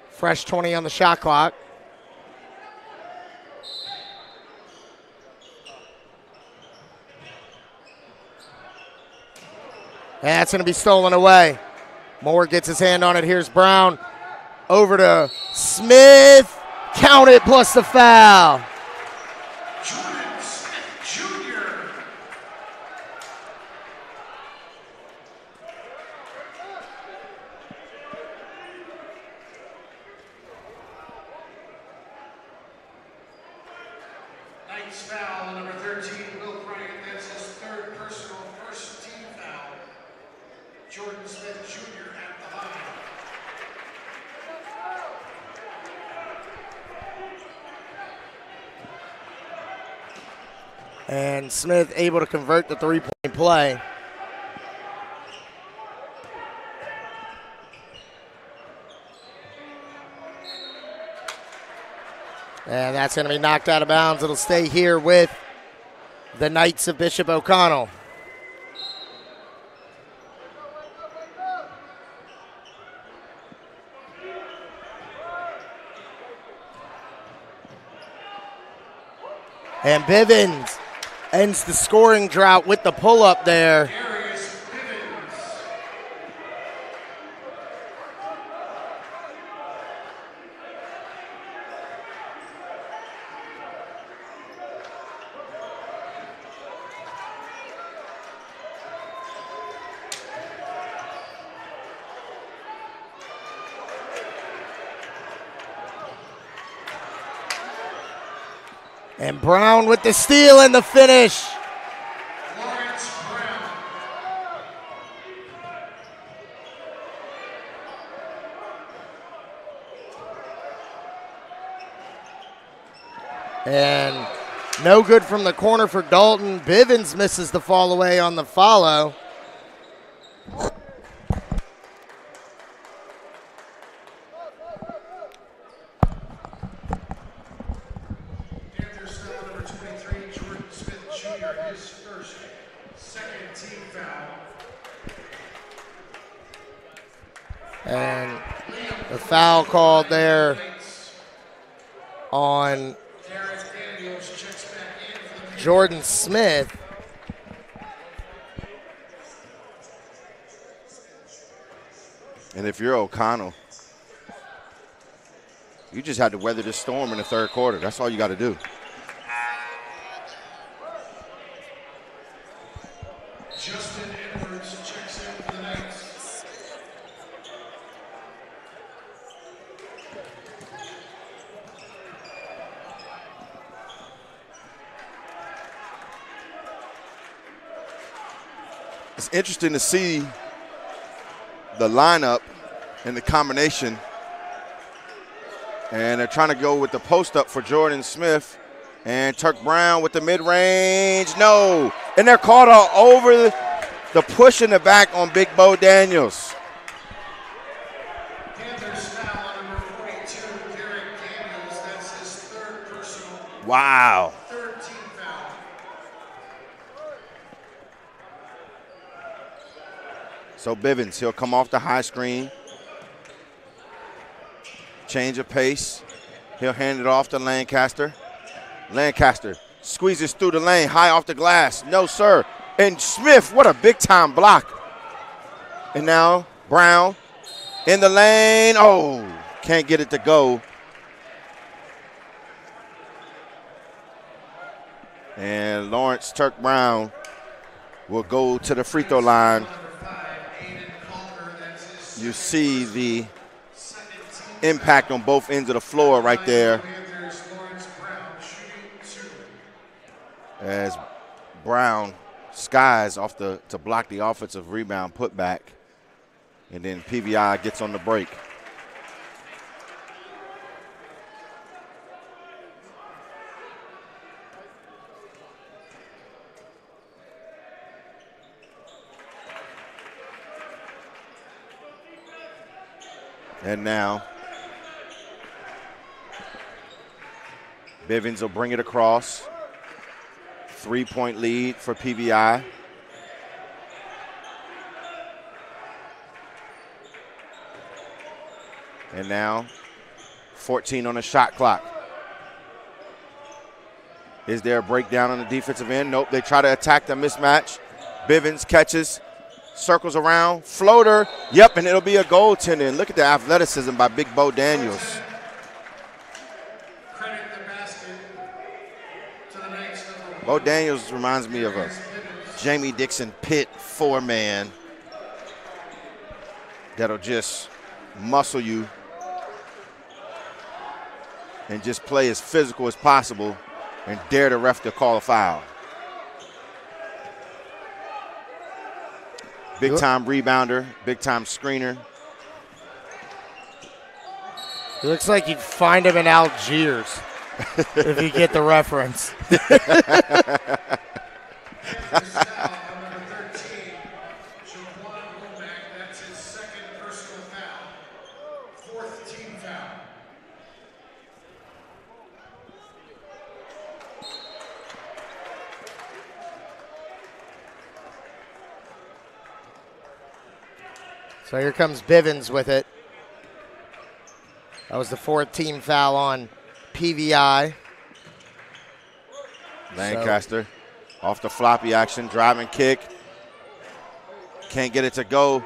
Speaker 2: fresh 20 on the shot clock. And that's going to be stolen away. Moore gets his hand on it. Here's Brown. Over to Smith. Count it plus the foul.
Speaker 1: Jordan Smith Jr. Knight's foul on number 13, Will Bryant. That's his third personal, first team foul. Jordan Smith Jr. at the line.
Speaker 2: And Smith able to convert the three-point play. And that's going to be knocked out of bounds. It'll stay here with the Knights of Bishop O'Connell. And Bivens ends the scoring drought with the pull-up there. And Brown with the steal and the finish.
Speaker 1: Lawrence Brown.
Speaker 2: And no good from the corner for Dalton. Bivens misses the fall away on the follow.
Speaker 1: Panthers foul number 23, Jordan Smith Jr., his first, second team foul.
Speaker 2: And the foul called there on
Speaker 1: Garrett Daniels checks back in for the
Speaker 2: Jordan Smith.
Speaker 3: And if you're O'Connell, you just had to weather this storm in the third quarter. That's all you got to do.
Speaker 1: Justin Edwards checks in for the Knights.
Speaker 3: It's interesting to see the lineup and the combination. And they're trying to go with the post up for Jordan Smith. And Turk Brown with the mid-range. No. And they're caught all over the push in the back on Big Bo Daniels.
Speaker 1: Panthers foul on number 42, Garrett Daniels. That's his third personal,
Speaker 3: Wow.
Speaker 1: third team foul.
Speaker 3: So Bivens, he'll come off the high screen. Change of pace. He'll hand it off to Lancaster. Lancaster squeezes through the lane, high off the glass. No, sir. And Smith, what a big-time block. And now Brown in the lane. Oh, can't get it to go. And Lawrence Turk Brown will go to the free throw line.
Speaker 1: Number 5, Aiden Calder. That's his
Speaker 3: You see the
Speaker 1: second team
Speaker 3: impact on both ends of the floor right there
Speaker 1: Panthers, Lawrence Brown shooting 2.
Speaker 3: as Brown skies off to block the offensive rebound putback. And then PVI gets on the break. And now Bivens will bring it across. 3-point lead for PVI. And now 14 on the shot clock. Is there a breakdown on the defensive end? Nope, they try to attack the mismatch. Bivens catches, circles around, floater. Yep, and it'll be a goaltender. Look at the athleticism by Big Bo Daniels.
Speaker 1: Credit the basket to the Knights. Number
Speaker 3: Bo Daniels reminds me of a Jamie Dixon Pitt four-man that'll just muscle you and just play as physical as possible and dare the ref to call a foul. Big-time rebounder, big-time screener.
Speaker 2: It looks like you'd find him in Algiers if you get the reference.
Speaker 1: Panthers foul on number 13, Jaquan Womack. That's his second personal foul. Fourth team foul.
Speaker 2: So here comes Bivens with it. That was the 4th team foul on PVI.
Speaker 3: Lancaster off the floppy action, driving kick. Can't get it to go.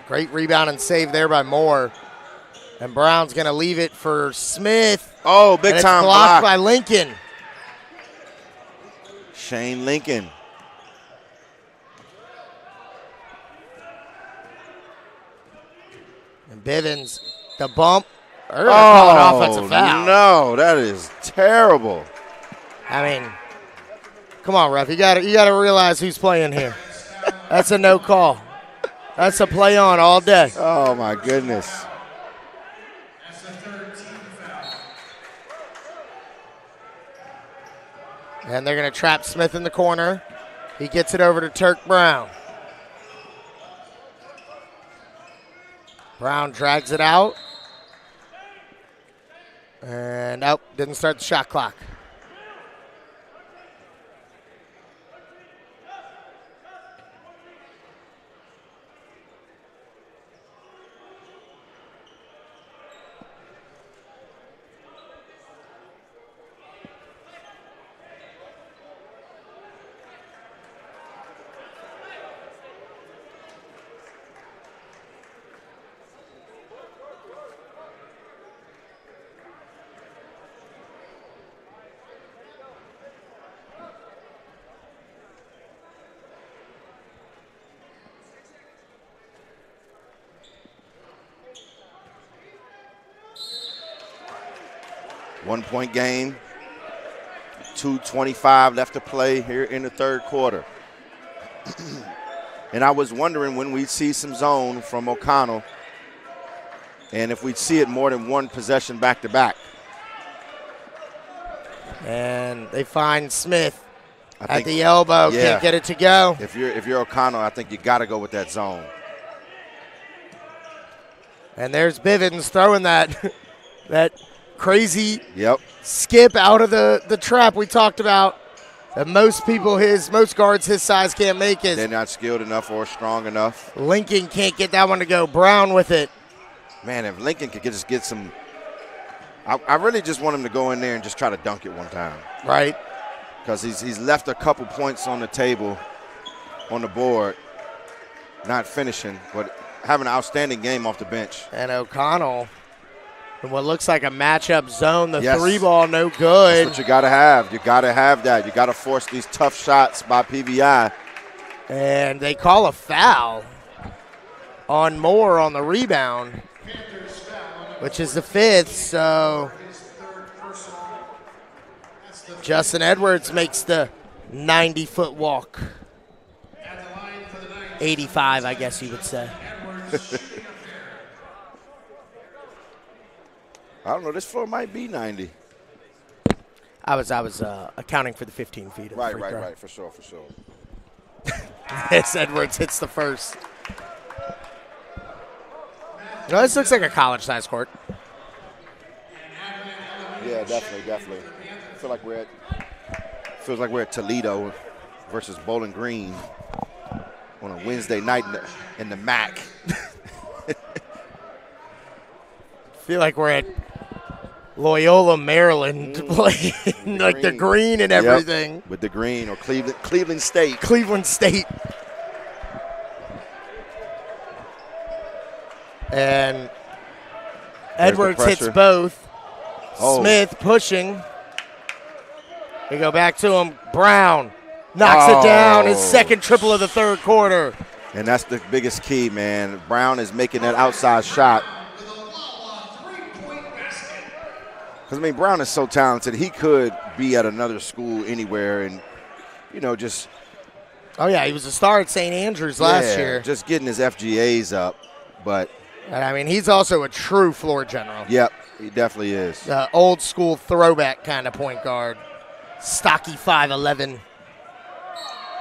Speaker 2: Great rebound and save there by Moore. And Brown's going to leave it for Smith.
Speaker 3: Oh, big
Speaker 2: and
Speaker 3: time
Speaker 2: it's blocked
Speaker 3: block
Speaker 2: by Lincoln.
Speaker 3: Shane Lincoln.
Speaker 2: And Bivens, the bump. They're gonna call an offensive foul.
Speaker 3: No, that is terrible.
Speaker 2: I mean, come on, ref. You got to realize who's playing here. That's a no call. That's a play on all day.
Speaker 3: Oh, my goodness.
Speaker 1: That's the 3rd team foul.
Speaker 2: And they're going to trap Smith in the corner. He gets it over to Turk Brown. Brown drags it out. And didn't start the shot clock.
Speaker 3: One-point game. 2:25 left to play here in the 3rd quarter. And I was wondering when we'd see some zone from O'Connell and if we'd see it more than one possession back-to-back.
Speaker 2: And they find Smith at the elbow.
Speaker 3: Yeah.
Speaker 2: Can't get it to go.
Speaker 3: If you're O'Connell, I think you got to go with that zone.
Speaker 2: And there's Bivens throwing that crazy
Speaker 3: Yep.
Speaker 2: skip out of the trap we talked about. That most guards his size can't make it.
Speaker 3: They're not skilled enough or strong enough.
Speaker 2: Lincoln can't get that one to go. Brown with it.
Speaker 3: Man, if Lincoln could just get some, I really just want him to go in there and just try to dunk it one time.
Speaker 2: Right.
Speaker 3: Because he's left a couple points on the table, on the board, not finishing, but having an outstanding game off the bench.
Speaker 2: And O'Connell, in what looks like a matchup zone, the
Speaker 3: Yes.
Speaker 2: 3 ball no good.
Speaker 3: That's what you got to have. You got to have that. You got to force these tough shots by PVI.
Speaker 2: And they call a foul on Moore on the rebound, which is the 5th. So Justin Edwards makes the 90-foot walk. 85, I guess you would say.
Speaker 3: I don't know. This floor might be 90.
Speaker 2: I was accounting for the 15 feet. Of the free throw.
Speaker 3: Right. For sure.
Speaker 2: Yes, Edwards hits the first. No, this looks like a college-sized court.
Speaker 3: Yeah, definitely. Feels like we're at Toledo versus Bowling Green on a Wednesday night in the MAC.
Speaker 2: Feel like we're at Loyola, Maryland, playing like the green and everything.
Speaker 3: Yep, with the green, or Cleveland State.
Speaker 2: Cleveland State. And Edwards hits both.
Speaker 3: Oh.
Speaker 2: Smith pushing. We go back to him. Brown knocks it down. His second triple of the 3rd quarter.
Speaker 3: And that's the biggest key, man. Brown is making that outside shot. Because, I mean, Brown is so talented. He could be at another school anywhere and, just.
Speaker 2: Oh, yeah, he was a star at St. Andrews last year.
Speaker 3: Just getting his FGAs up. But.
Speaker 2: And, I mean, he's also a true floor general.
Speaker 3: Yep, he definitely is.
Speaker 2: The old school throwback kind of point guard. Stocky 5'11".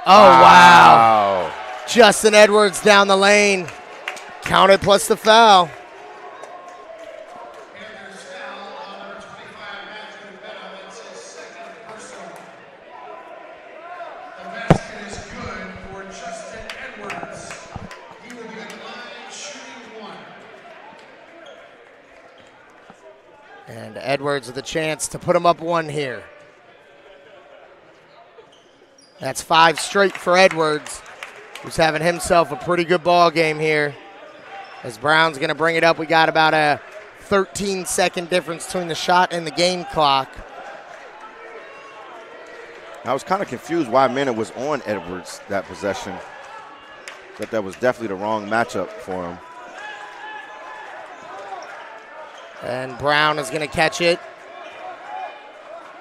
Speaker 2: Oh, wow. Justin Edwards down the lane. Counted plus the foul. And Edwards with a chance to put him up 1 here. That's 5 straight for Edwards, who's having himself a pretty good ball game here. As Brown's going to bring it up, we got about a 13-second difference between the shot and the game clock.
Speaker 3: I was kind of confused why Mena was on Edwards that possession. But that was definitely the wrong matchup for him.
Speaker 2: And Brown is going to catch it.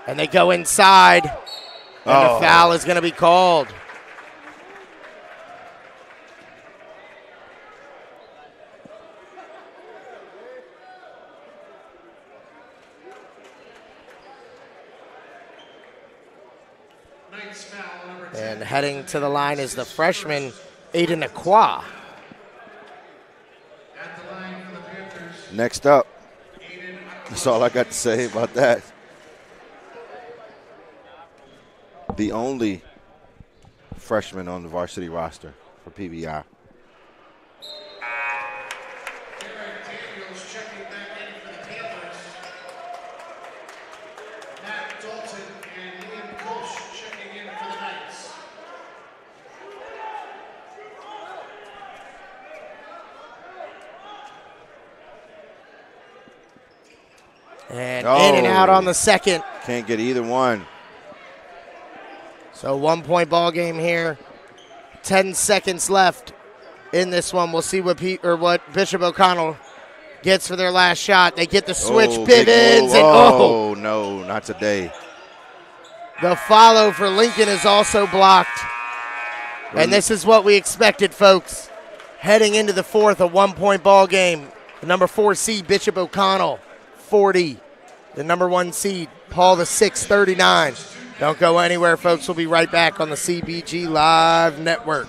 Speaker 2: And they go inside. And the foul is going to be called. And heading to the line is the freshman, Aiden Akwa.
Speaker 3: Next up. That's all I got to say about that. The only freshman on the varsity roster for PBI.
Speaker 2: And in and out on the second.
Speaker 3: Can't get either one.
Speaker 2: So 1-point ball game here. 10 seconds left in this one. We'll see what Bishop O'Connell gets for their last shot. They get the switch, Bivens, and
Speaker 3: no, not today.
Speaker 2: The follow for Lincoln is also blocked. And this is what we expected, folks. Heading into the fourth, a 1-point ball game. The number 4 seed, Bishop O'Connell, 40. The number 1 seed, Paul the 6, 39. Don't go anywhere, folks. We'll be right back on the CBG Live Network.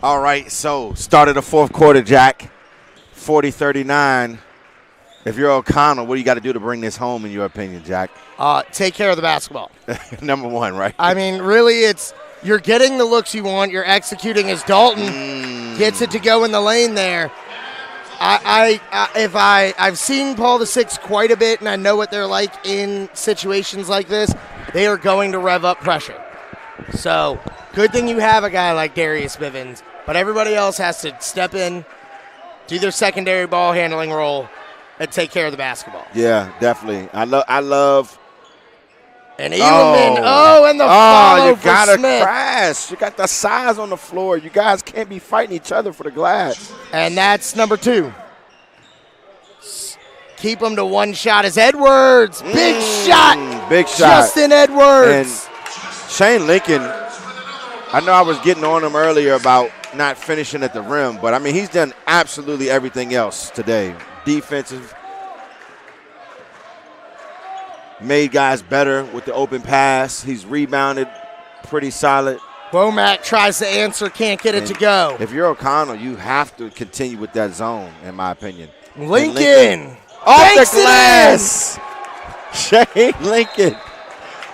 Speaker 3: All right, so start of the fourth quarter, Jack. 40-39. If you're O'Connell, what do you got to do to bring this home, in your opinion, Jack?
Speaker 2: Take care of the basketball.
Speaker 3: Number 1, right?
Speaker 2: I mean, really, you're getting the looks you want. You're executing as Dalton gets it to go in the lane there. I've seen Paul the 6 quite a bit, and I know what they're like in situations like this. They are going to rev up pressure. So good thing you have a guy like Darius Bivens, but everybody else has to step in, do their secondary ball handling role, and take care of the basketball.
Speaker 3: Yeah, definitely. I love.
Speaker 2: And Edelman. And the follow for Smith.
Speaker 3: You gotta crash. You got the size on the floor. You guys can't be fighting each other for the glass.
Speaker 2: And that's number 2. Keep them to 1 shot as Edwards. Big shot.
Speaker 3: Big shot.
Speaker 2: Justin Edwards.
Speaker 3: And Shane Lincoln, I know I was getting on him earlier about not finishing at the rim, but, I mean, he's done absolutely everything else today. Defensive, made guys better with the open pass. He's rebounded pretty solid.
Speaker 2: Womack tries to answer, can't get it to go.
Speaker 3: If you're O'Connell, you have to continue with that zone, in my opinion.
Speaker 2: Lincoln
Speaker 3: off the glass. Shane Lincoln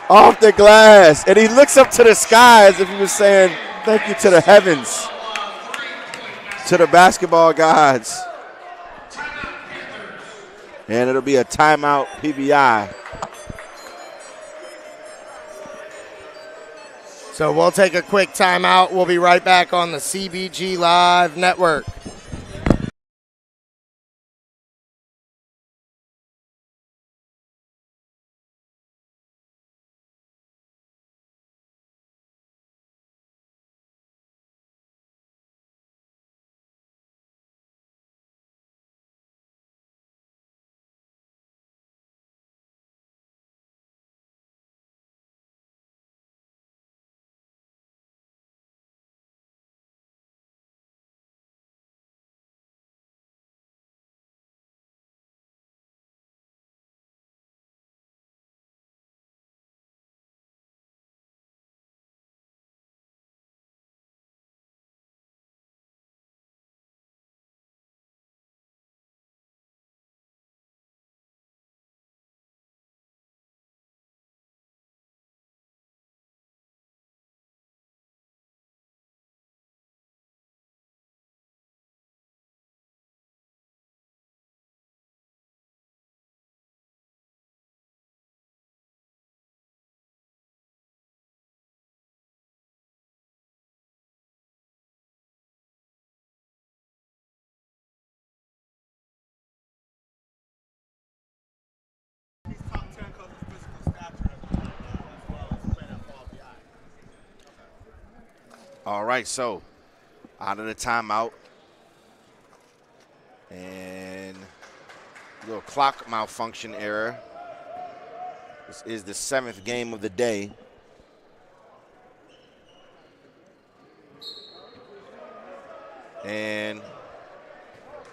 Speaker 3: off the glass. And he looks up to the sky as if he was saying, thank you to the heavens, to the basketball gods. And it'll be a timeout PBI.
Speaker 2: So we'll take a quick timeout. We'll be right back on the CBG Live Network.
Speaker 3: All right, so out of the timeout. And a little clock malfunction error. This is the 7th game of the day. And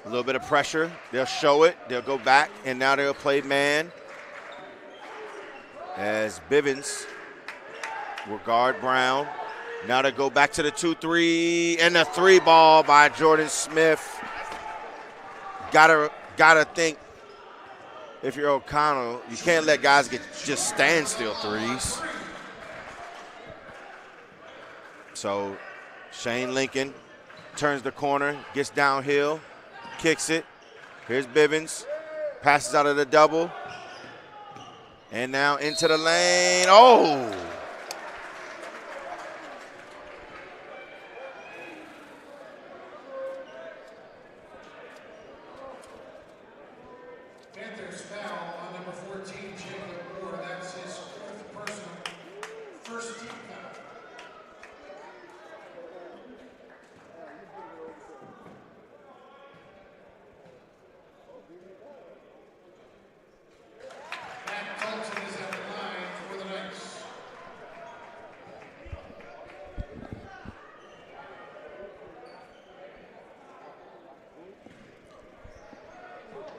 Speaker 3: a little bit of pressure. They'll show it. They'll go back, and now they'll play man. As Bivens will guard Brown. Now they go back to the 2-3, and the 3 ball by Jordan Smith. Gotta think, if you're O'Connell, you can't let guys get just standstill threes. So Shane Lincoln turns the corner, gets downhill, kicks it. Here's Bivens, passes out of the double, and now into the lane. Oh!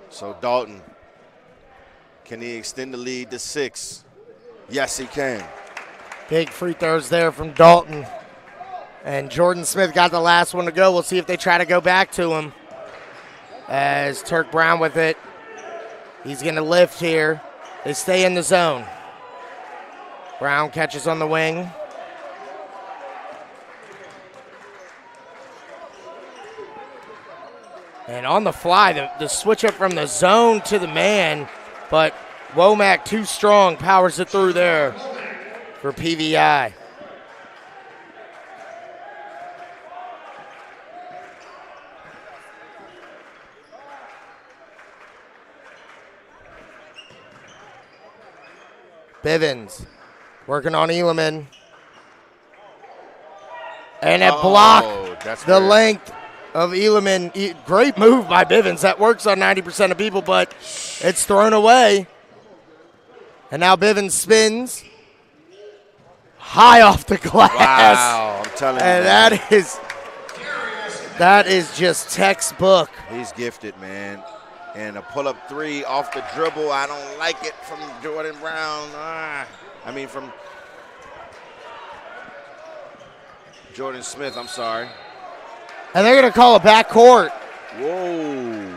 Speaker 3: So Dalton, can he extend the lead to 6? Yes, he can.
Speaker 2: Big free throws there from Dalton. And Jordan Smith got the last one to go. We'll see if they try to go back to him. As Turk Brown with it. He's going to lift here. They stay in the zone. Brown catches on the wing. And on the fly, the switch up from the zone to the man, but Womack too strong, powers it through there for PVI. Bivens working on Eeleman. And it blocked the length of Eeleman. Great move by Bivens. That works on 90% of people, but it's thrown away. And now Bivens spins high off the glass.
Speaker 3: Wow, I'm telling you.
Speaker 2: And that is just textbook.
Speaker 3: He's gifted, man. And a pull-up 3 off the dribble. I don't like it from Jordan Brown. From Jordan Smith, I'm sorry.
Speaker 2: And they're going to call a backcourt.
Speaker 3: Whoa.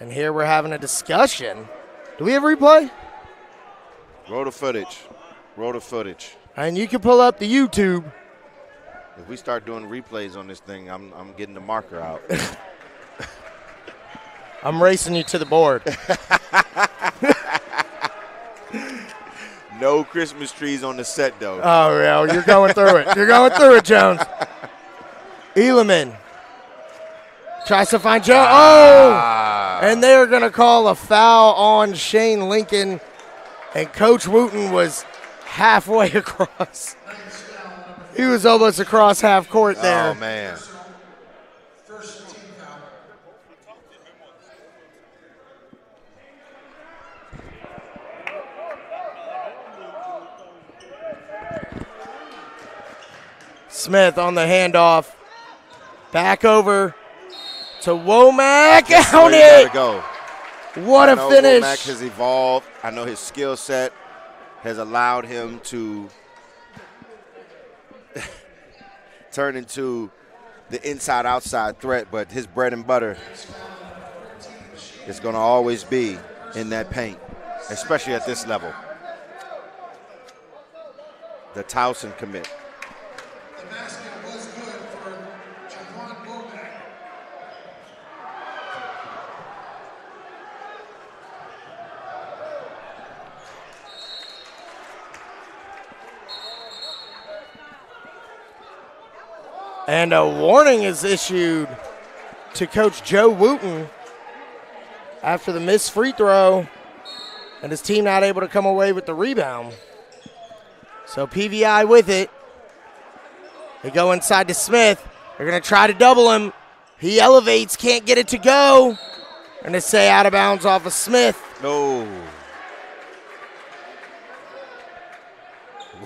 Speaker 2: And here we're having a discussion. Do we have replay?
Speaker 3: Roll the footage. Roll the footage.
Speaker 2: And you can pull up the YouTube.
Speaker 3: If we start doing replays on this thing, I'm getting the marker out.
Speaker 2: I'm racing you to the board.
Speaker 3: No Christmas trees on the set, though.
Speaker 2: Oh, yeah, you're going through it. You're going through it, Jones. Eeleman tries to find Joe. Oh! And they're going to call a foul on Shane Lincoln. And Coach Wooten was halfway across. He was almost across half court there.
Speaker 3: Oh, man.
Speaker 1: First team foul.
Speaker 2: Smith on the handoff. Back over to Womack.
Speaker 3: That's
Speaker 2: Count
Speaker 3: where you
Speaker 2: it.
Speaker 3: gotta go.
Speaker 2: What a finish.
Speaker 3: Womack has evolved. I know his skill set has allowed him to turn into the inside-outside threat, but his bread and butter is going to always be in that paint, especially at this level. The Towson commit.
Speaker 1: The basket was good for Jaquan Womack.
Speaker 2: And a warning is issued to Coach Joe Wooten after the missed free throw and his team not able to come away with the rebound. So PVI with it. They go inside to Smith. They're going to try to double him. He elevates, can't get it to go. And they say out of bounds off of Smith.
Speaker 3: No.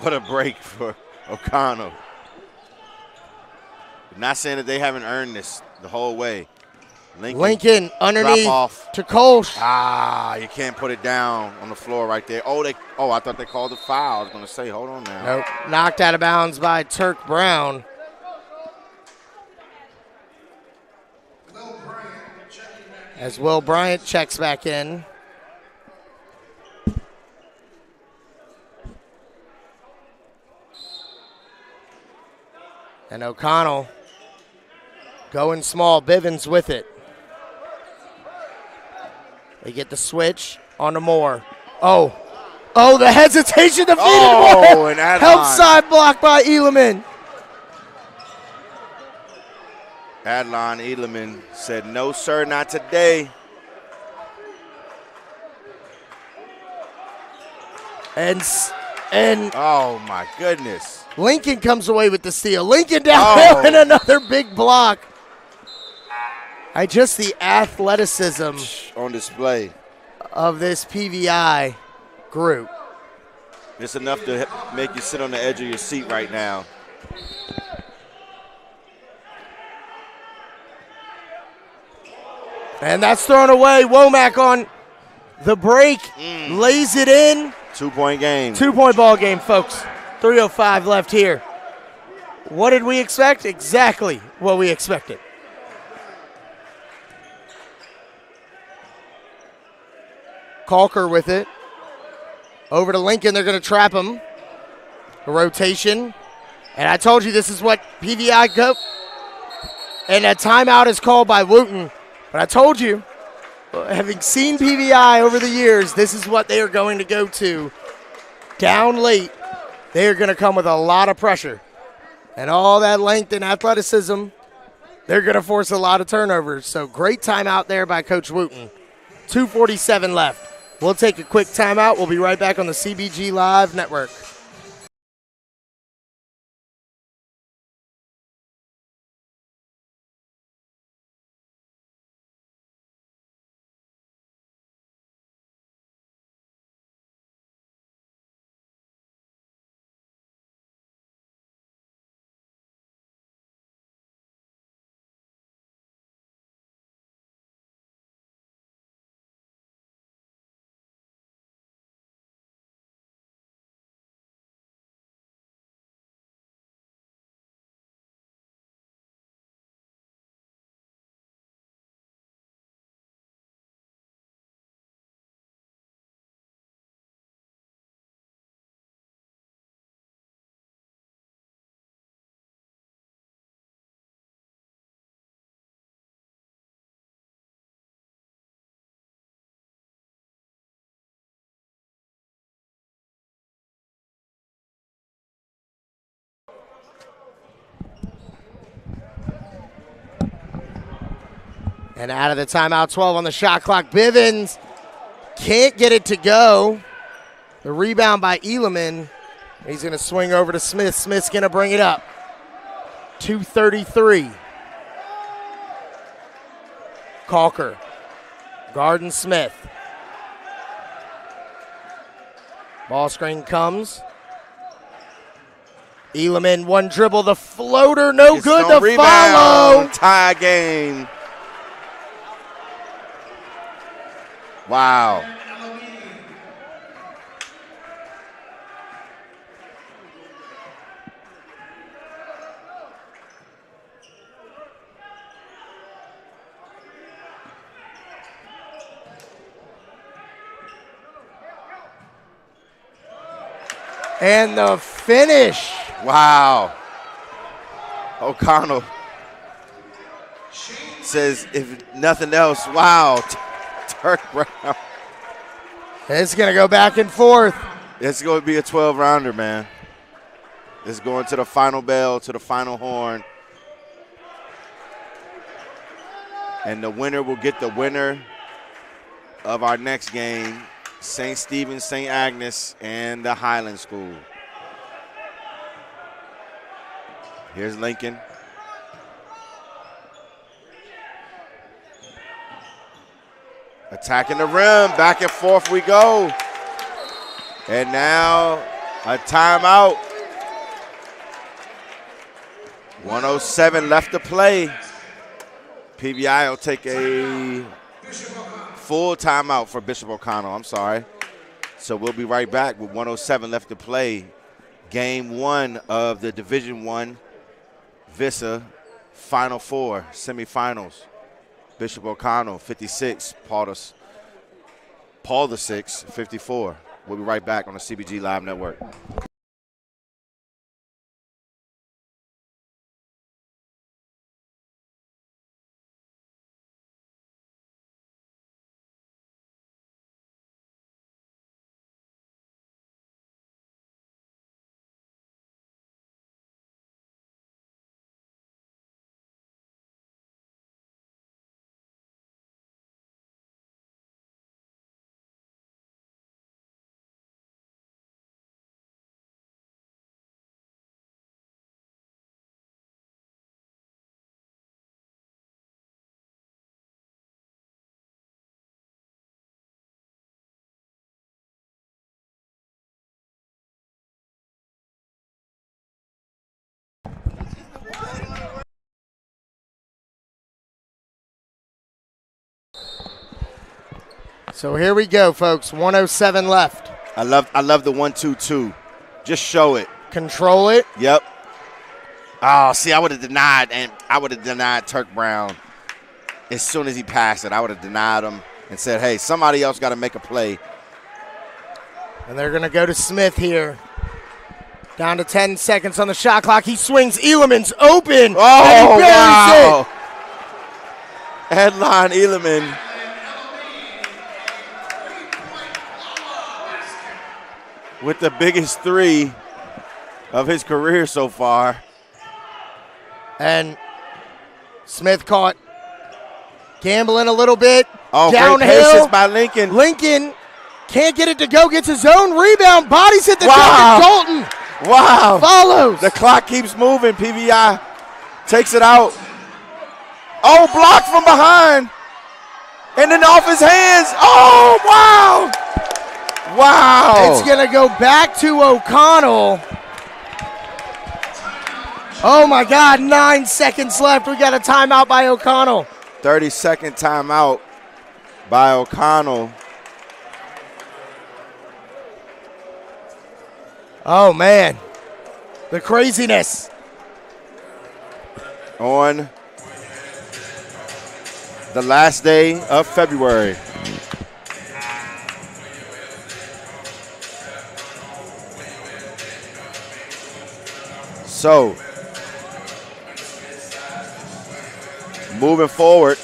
Speaker 3: What a break for O'Connell. Not saying that they haven't earned this the whole way.
Speaker 2: Lincoln underneath
Speaker 3: drop off.
Speaker 2: to Kolsch.
Speaker 3: You can't put it down on the floor right there. I thought they called the foul. I was going to say, hold on now.
Speaker 2: Nope. Knocked out of bounds by Turk Brown.
Speaker 1: Will Bryant checking back in.
Speaker 2: As Will Bryant checks back in. And O'Connell going small. Bivens with it. They get the switch on to Moore. Oh, the hesitation defeated Moore.
Speaker 3: And Adlon.
Speaker 2: Help side block by Eeleman.
Speaker 3: Adlon Eeleman said, no, sir, not today.
Speaker 2: And
Speaker 3: Oh, my goodness.
Speaker 2: Lincoln comes away with the steal. Lincoln downhill and another big block. Just the athleticism
Speaker 3: On display.
Speaker 2: of this PVI group.
Speaker 3: It's enough to make you sit on the edge of your seat right now.
Speaker 2: And that's thrown away. Womack on the break. Lays it in.
Speaker 3: 2-point game.
Speaker 2: 2-point ball game, folks. 3:05 left here. What did we expect? Exactly what we expected. Calker with it. Over to Lincoln. They're going to trap him. A rotation. And I told you this is what PVI go. And a timeout is called by Wooten. But I told you, having seen PVI over the years, this is what they are going to go to. Down late, they are going to come with a lot of pressure. And all that length and athleticism, they're going to force a lot of turnovers. So great timeout there by Coach Wooten. 2:47 left. We'll take a quick timeout. We'll be right back on the CBG Live Network. And out of the timeout, 12 on the shot clock. Bivens can't get it to go. The rebound by Eeleman. He's going to swing over to Smith. Smith's going to bring it up. 2:33. Calker. Garden Smith. Ball screen comes. Eeleman, one dribble, the floater, no
Speaker 3: It's
Speaker 2: good,
Speaker 3: no
Speaker 2: the
Speaker 3: rebound.
Speaker 2: follow.
Speaker 3: Tie game. Wow.
Speaker 2: And the finish.
Speaker 3: Wow. O'Connell says, if nothing else, wow. Turk Brown.
Speaker 2: It's going to go back and forth.
Speaker 3: It's going to be a 12-rounder, man. It's going to the final bell, to the final horn. And the winner will get the winner of our next game, St. Stephen's, St. Agnes, and the Highland School. Here's Lincoln. Attacking the rim, back and forth we go. And now a timeout. 107 left to play. PBI will take a full timeout for Bishop O'Connell, I'm sorry. So we'll be right back with 107 left to play. Game 1 of the Division I VISAA Final Four semifinals. Bishop O'Connell, 56. Paul the 6, 54. We'll be right back on the CBG Live Network.
Speaker 2: So here we go, folks. 107 left.
Speaker 3: I love the 1-2-2. Just show it.
Speaker 2: Control it.
Speaker 3: Yep. Oh, see, I would have denied Turk Brown as soon as he passed it. I would have denied him and said, hey, somebody else got to make a play.
Speaker 2: And they're going to go to Smith here. Down to 10 seconds on the shot clock. He swings. Eeleman's open.
Speaker 3: Oh,
Speaker 2: and he
Speaker 3: wow.
Speaker 2: buries it.
Speaker 3: Headline Eeleman. With the biggest three of his career so far.
Speaker 2: And Smith caught gambling a little bit.
Speaker 3: Oh,
Speaker 2: downhill.
Speaker 3: great patience by Lincoln.
Speaker 2: Lincoln can't get it to go. Gets his own rebound. Bodies hit the deck. Dalton.
Speaker 3: Wow.
Speaker 2: Follows.
Speaker 3: The clock keeps moving. PBI takes it out. Oh, blocked from behind. And then off his hands. Oh, wow. Wow.
Speaker 2: It's going to go back to O'Connell. Oh, my God. 9 seconds left. We got a timeout by O'Connell.
Speaker 3: 30-second timeout by O'Connell.
Speaker 2: Oh, man. The craziness.
Speaker 3: On the last day of February. So, moving forward,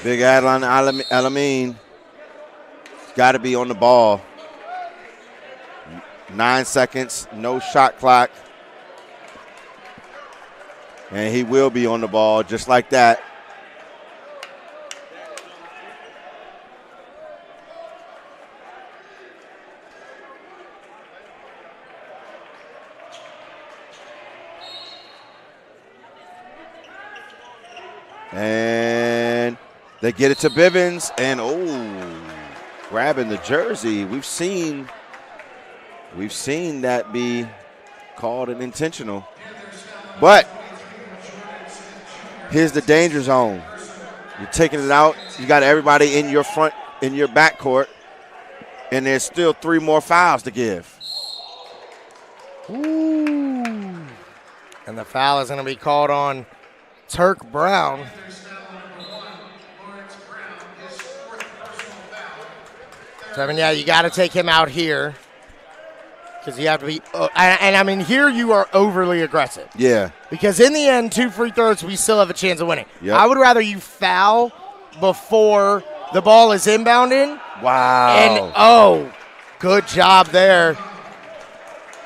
Speaker 3: Big Adlon Alameen got to be on the ball. 9 seconds, no shot clock. And he will be on the ball just like that. And they get it to Bivens, and grabbing the jersey. We've seen that be called an intentional. But here's the danger zone. You're taking it out. You got everybody in your backcourt, and there's still 3 more fouls to give.
Speaker 2: Ooh. And the foul is going to be called on Turk Brown. So, I mean, yeah, you got to take him out here because you have to be and I mean, here you are overly aggressive.
Speaker 3: Yeah.
Speaker 2: Because in the end, 2 free throws, we still have a chance of winning.
Speaker 3: Yep.
Speaker 2: I would rather you foul before the ball is inbounded.
Speaker 3: Wow.
Speaker 2: And, good job there.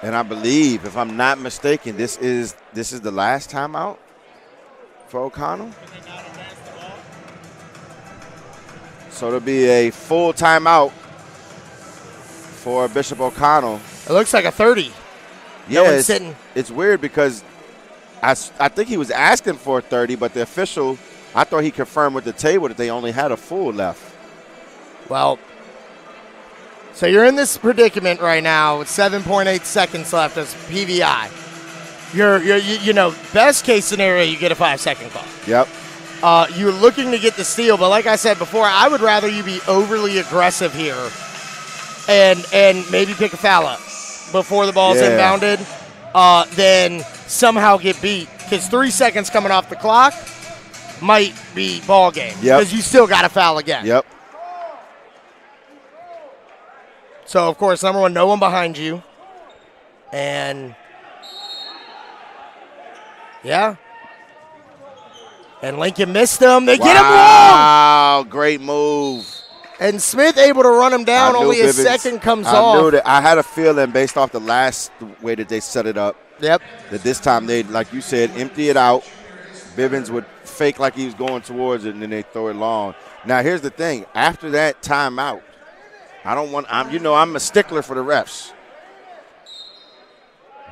Speaker 3: And I believe, if I'm not mistaken, this is the last timeout for O'Connell. So it'll be a full timeout for Bishop O'Connell.
Speaker 2: It looks like a 30.
Speaker 3: Yeah,
Speaker 2: No one's sitting.
Speaker 3: It's weird because I think he was asking for a 30, but the official, I thought he confirmed with the table that they only had a full left.
Speaker 2: Well, so you're in this predicament right now with 7.8 seconds left as PVI. You best case scenario, you get a 5-second call.
Speaker 3: Yep.
Speaker 2: You're looking to get the steal, but like I said before, I would rather you be overly aggressive here and maybe pick a foul up before the ball's inbounded than somehow get beat. Because 3 seconds coming off the clock might be ball game. Because you still got to foul again.
Speaker 3: Yep.
Speaker 2: So, of course, number one, no one behind you. And, yeah. And Lincoln missed them. They get him wrong.
Speaker 3: Wow, great move.
Speaker 2: And Smith able to run him down. Only a second comes off.
Speaker 3: I knew that. I had a feeling based off the last way that they set it up.
Speaker 2: Yep.
Speaker 3: That this time they, like you said, empty it out. Bivens would fake like he was going towards it, and then they throw it long. Now, here's the thing. After that timeout, I'm a stickler for the refs.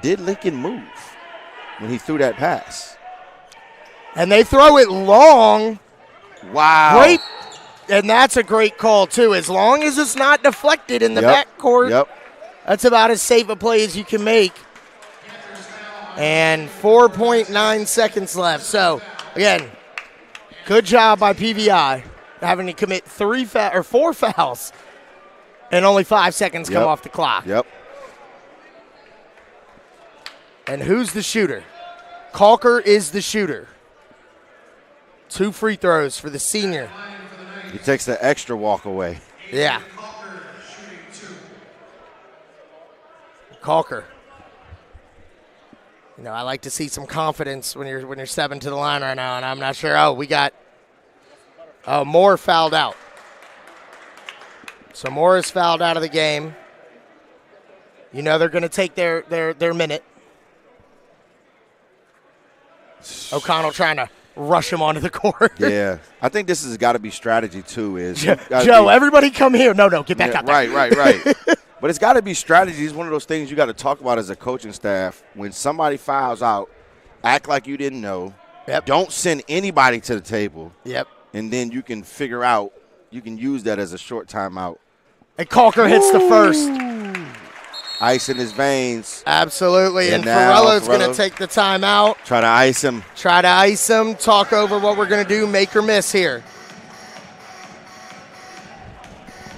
Speaker 3: Did Lincoln move when he threw that pass?
Speaker 2: And they throw it long.
Speaker 3: Wow.
Speaker 2: Great. And that's a great call, too. As long as it's not deflected in the backcourt, that's about as safe a play as you can make. And 4.9 seconds left. So, again, good job by PVI having to commit 4 fouls and only 5 seconds come off the clock.
Speaker 3: Yep.
Speaker 2: And who's the shooter? Calker is the shooter. 2 free throws for the senior.
Speaker 3: He takes the extra walk away.
Speaker 2: Yeah. Calker. I like to see some confidence when you're 7 to the line right now, and I'm not sure. We got Moore fouled out. So Moore is fouled out of the game. They're going to take their minute. O'Connell trying to rush him onto the court.
Speaker 3: Yeah. I think this has got to be strategy, too.
Speaker 2: Joe, everybody come here. No, get back out there.
Speaker 3: Right. But it's got to be strategy. It's one of those things you got to talk about as a coaching staff. When somebody fouls out, act like you didn't know.
Speaker 2: Yep.
Speaker 3: Don't send anybody to the table.
Speaker 2: Yep.
Speaker 3: And then you can figure out, you can use that as a short timeout.
Speaker 2: And Calker hits the first.
Speaker 3: Ice in his veins.
Speaker 2: Absolutely. And Ferrello's going to take the timeout.
Speaker 3: Try to ice him.
Speaker 2: Talk over what we're going to do, make or miss here.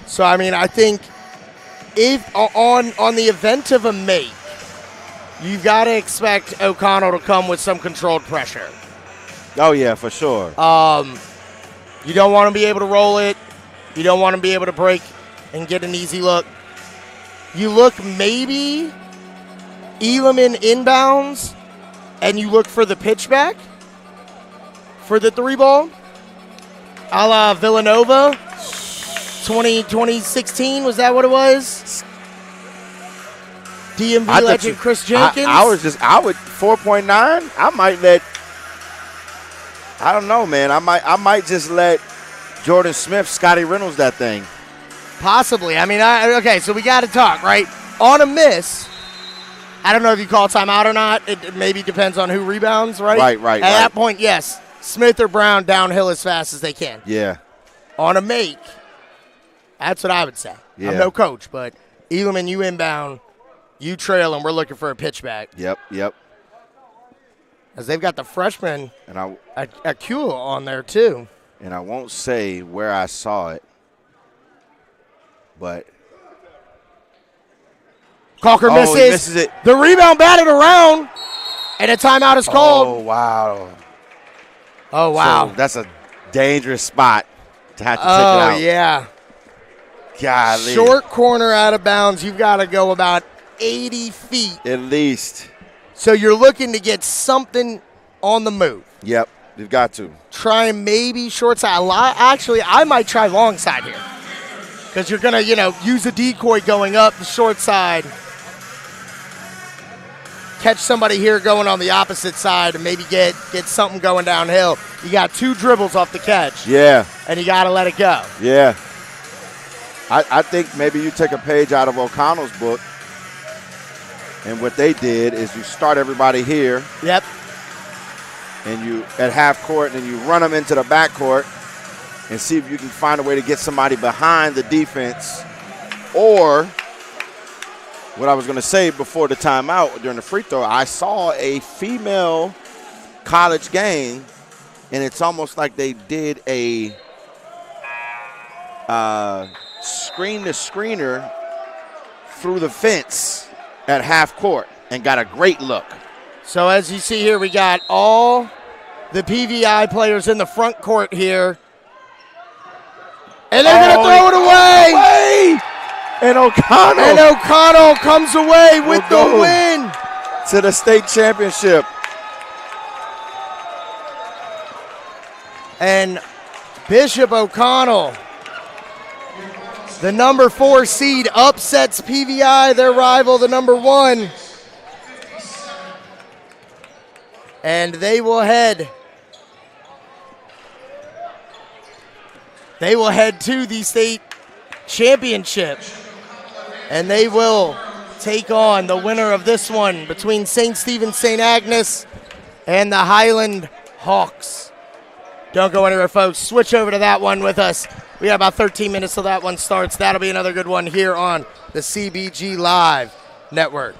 Speaker 2: So, I think if on the event of a make, you've got to expect O'Connell to come with some controlled pressure.
Speaker 3: Oh, yeah, for sure.
Speaker 2: You don't want to be able to roll it. You don't want to be able to break and get an easy look. You look maybe Elam inbounds, and you look for the pitch back for the 3 ball, a la Villanova. 2016, was that what it was? DMV legend Chris Jenkins?
Speaker 3: I would 4.9. I might I don't know, man. I might just let Jordan Smith, Scotty Reynolds that thing.
Speaker 2: Possibly. I mean, okay, so we got to talk, right? On a miss, I don't know if you call timeout or not. It maybe depends on who rebounds, right?
Speaker 3: Right.
Speaker 2: At that point, yes, Smith or Brown downhill as fast as they can.
Speaker 3: Yeah.
Speaker 2: On a make, that's what I would say.
Speaker 3: Yeah.
Speaker 2: I'm no coach, but Elam, you inbound, you trail, and we're looking for a pitch back.
Speaker 3: Yep.
Speaker 2: As they've got the freshman,
Speaker 3: And
Speaker 2: Akula on there, too.
Speaker 3: And I won't say where I saw it, but
Speaker 2: Calker misses.
Speaker 3: He misses it.
Speaker 2: The rebound batted around, and a timeout is called.
Speaker 3: Oh, wow. So that's a dangerous spot to have to take it out.
Speaker 2: Oh, yeah.
Speaker 3: Golly.
Speaker 2: Short corner out of bounds. You've got to go about 80 feet.
Speaker 3: At least.
Speaker 2: So you're looking to get something on the move.
Speaker 3: Yep, you've got to.
Speaker 2: Try maybe short side. Actually, I might try long side here. Because you're going to, use a decoy going up the short side. Catch somebody here going on the opposite side and maybe get something going downhill. You got 2 dribbles off the catch.
Speaker 3: Yeah.
Speaker 2: And you got to let it go.
Speaker 3: Yeah. I think maybe you take a page out of O'Connell's book. And what they did is you start everybody here.
Speaker 2: Yep.
Speaker 3: And you at half court, and then you run them into the back court and see if you can find a way to get somebody behind the defense. Or what I was going to say before the timeout during the free throw, I saw a female college game, and it's almost like they did a screen-to-screener through the fence at half court and got a great look.
Speaker 2: So as you see here, we got all the PVI players in the front court here. And they're going to throw it away.
Speaker 3: And
Speaker 2: O'Connell comes away with the win.
Speaker 3: To the state championship.
Speaker 2: And Bishop O'Connell, the number 4 seed, upsets PVI, their rival, the number 1. And they will head to the state championship. And they will take on the winner of this one between St. Stephen's St. Agnes and the Highland Hawks. Don't go anywhere, folks. Switch over to that one with us. We got about 13 minutes till that one starts. That'll be another good one here on the CBG Live Network.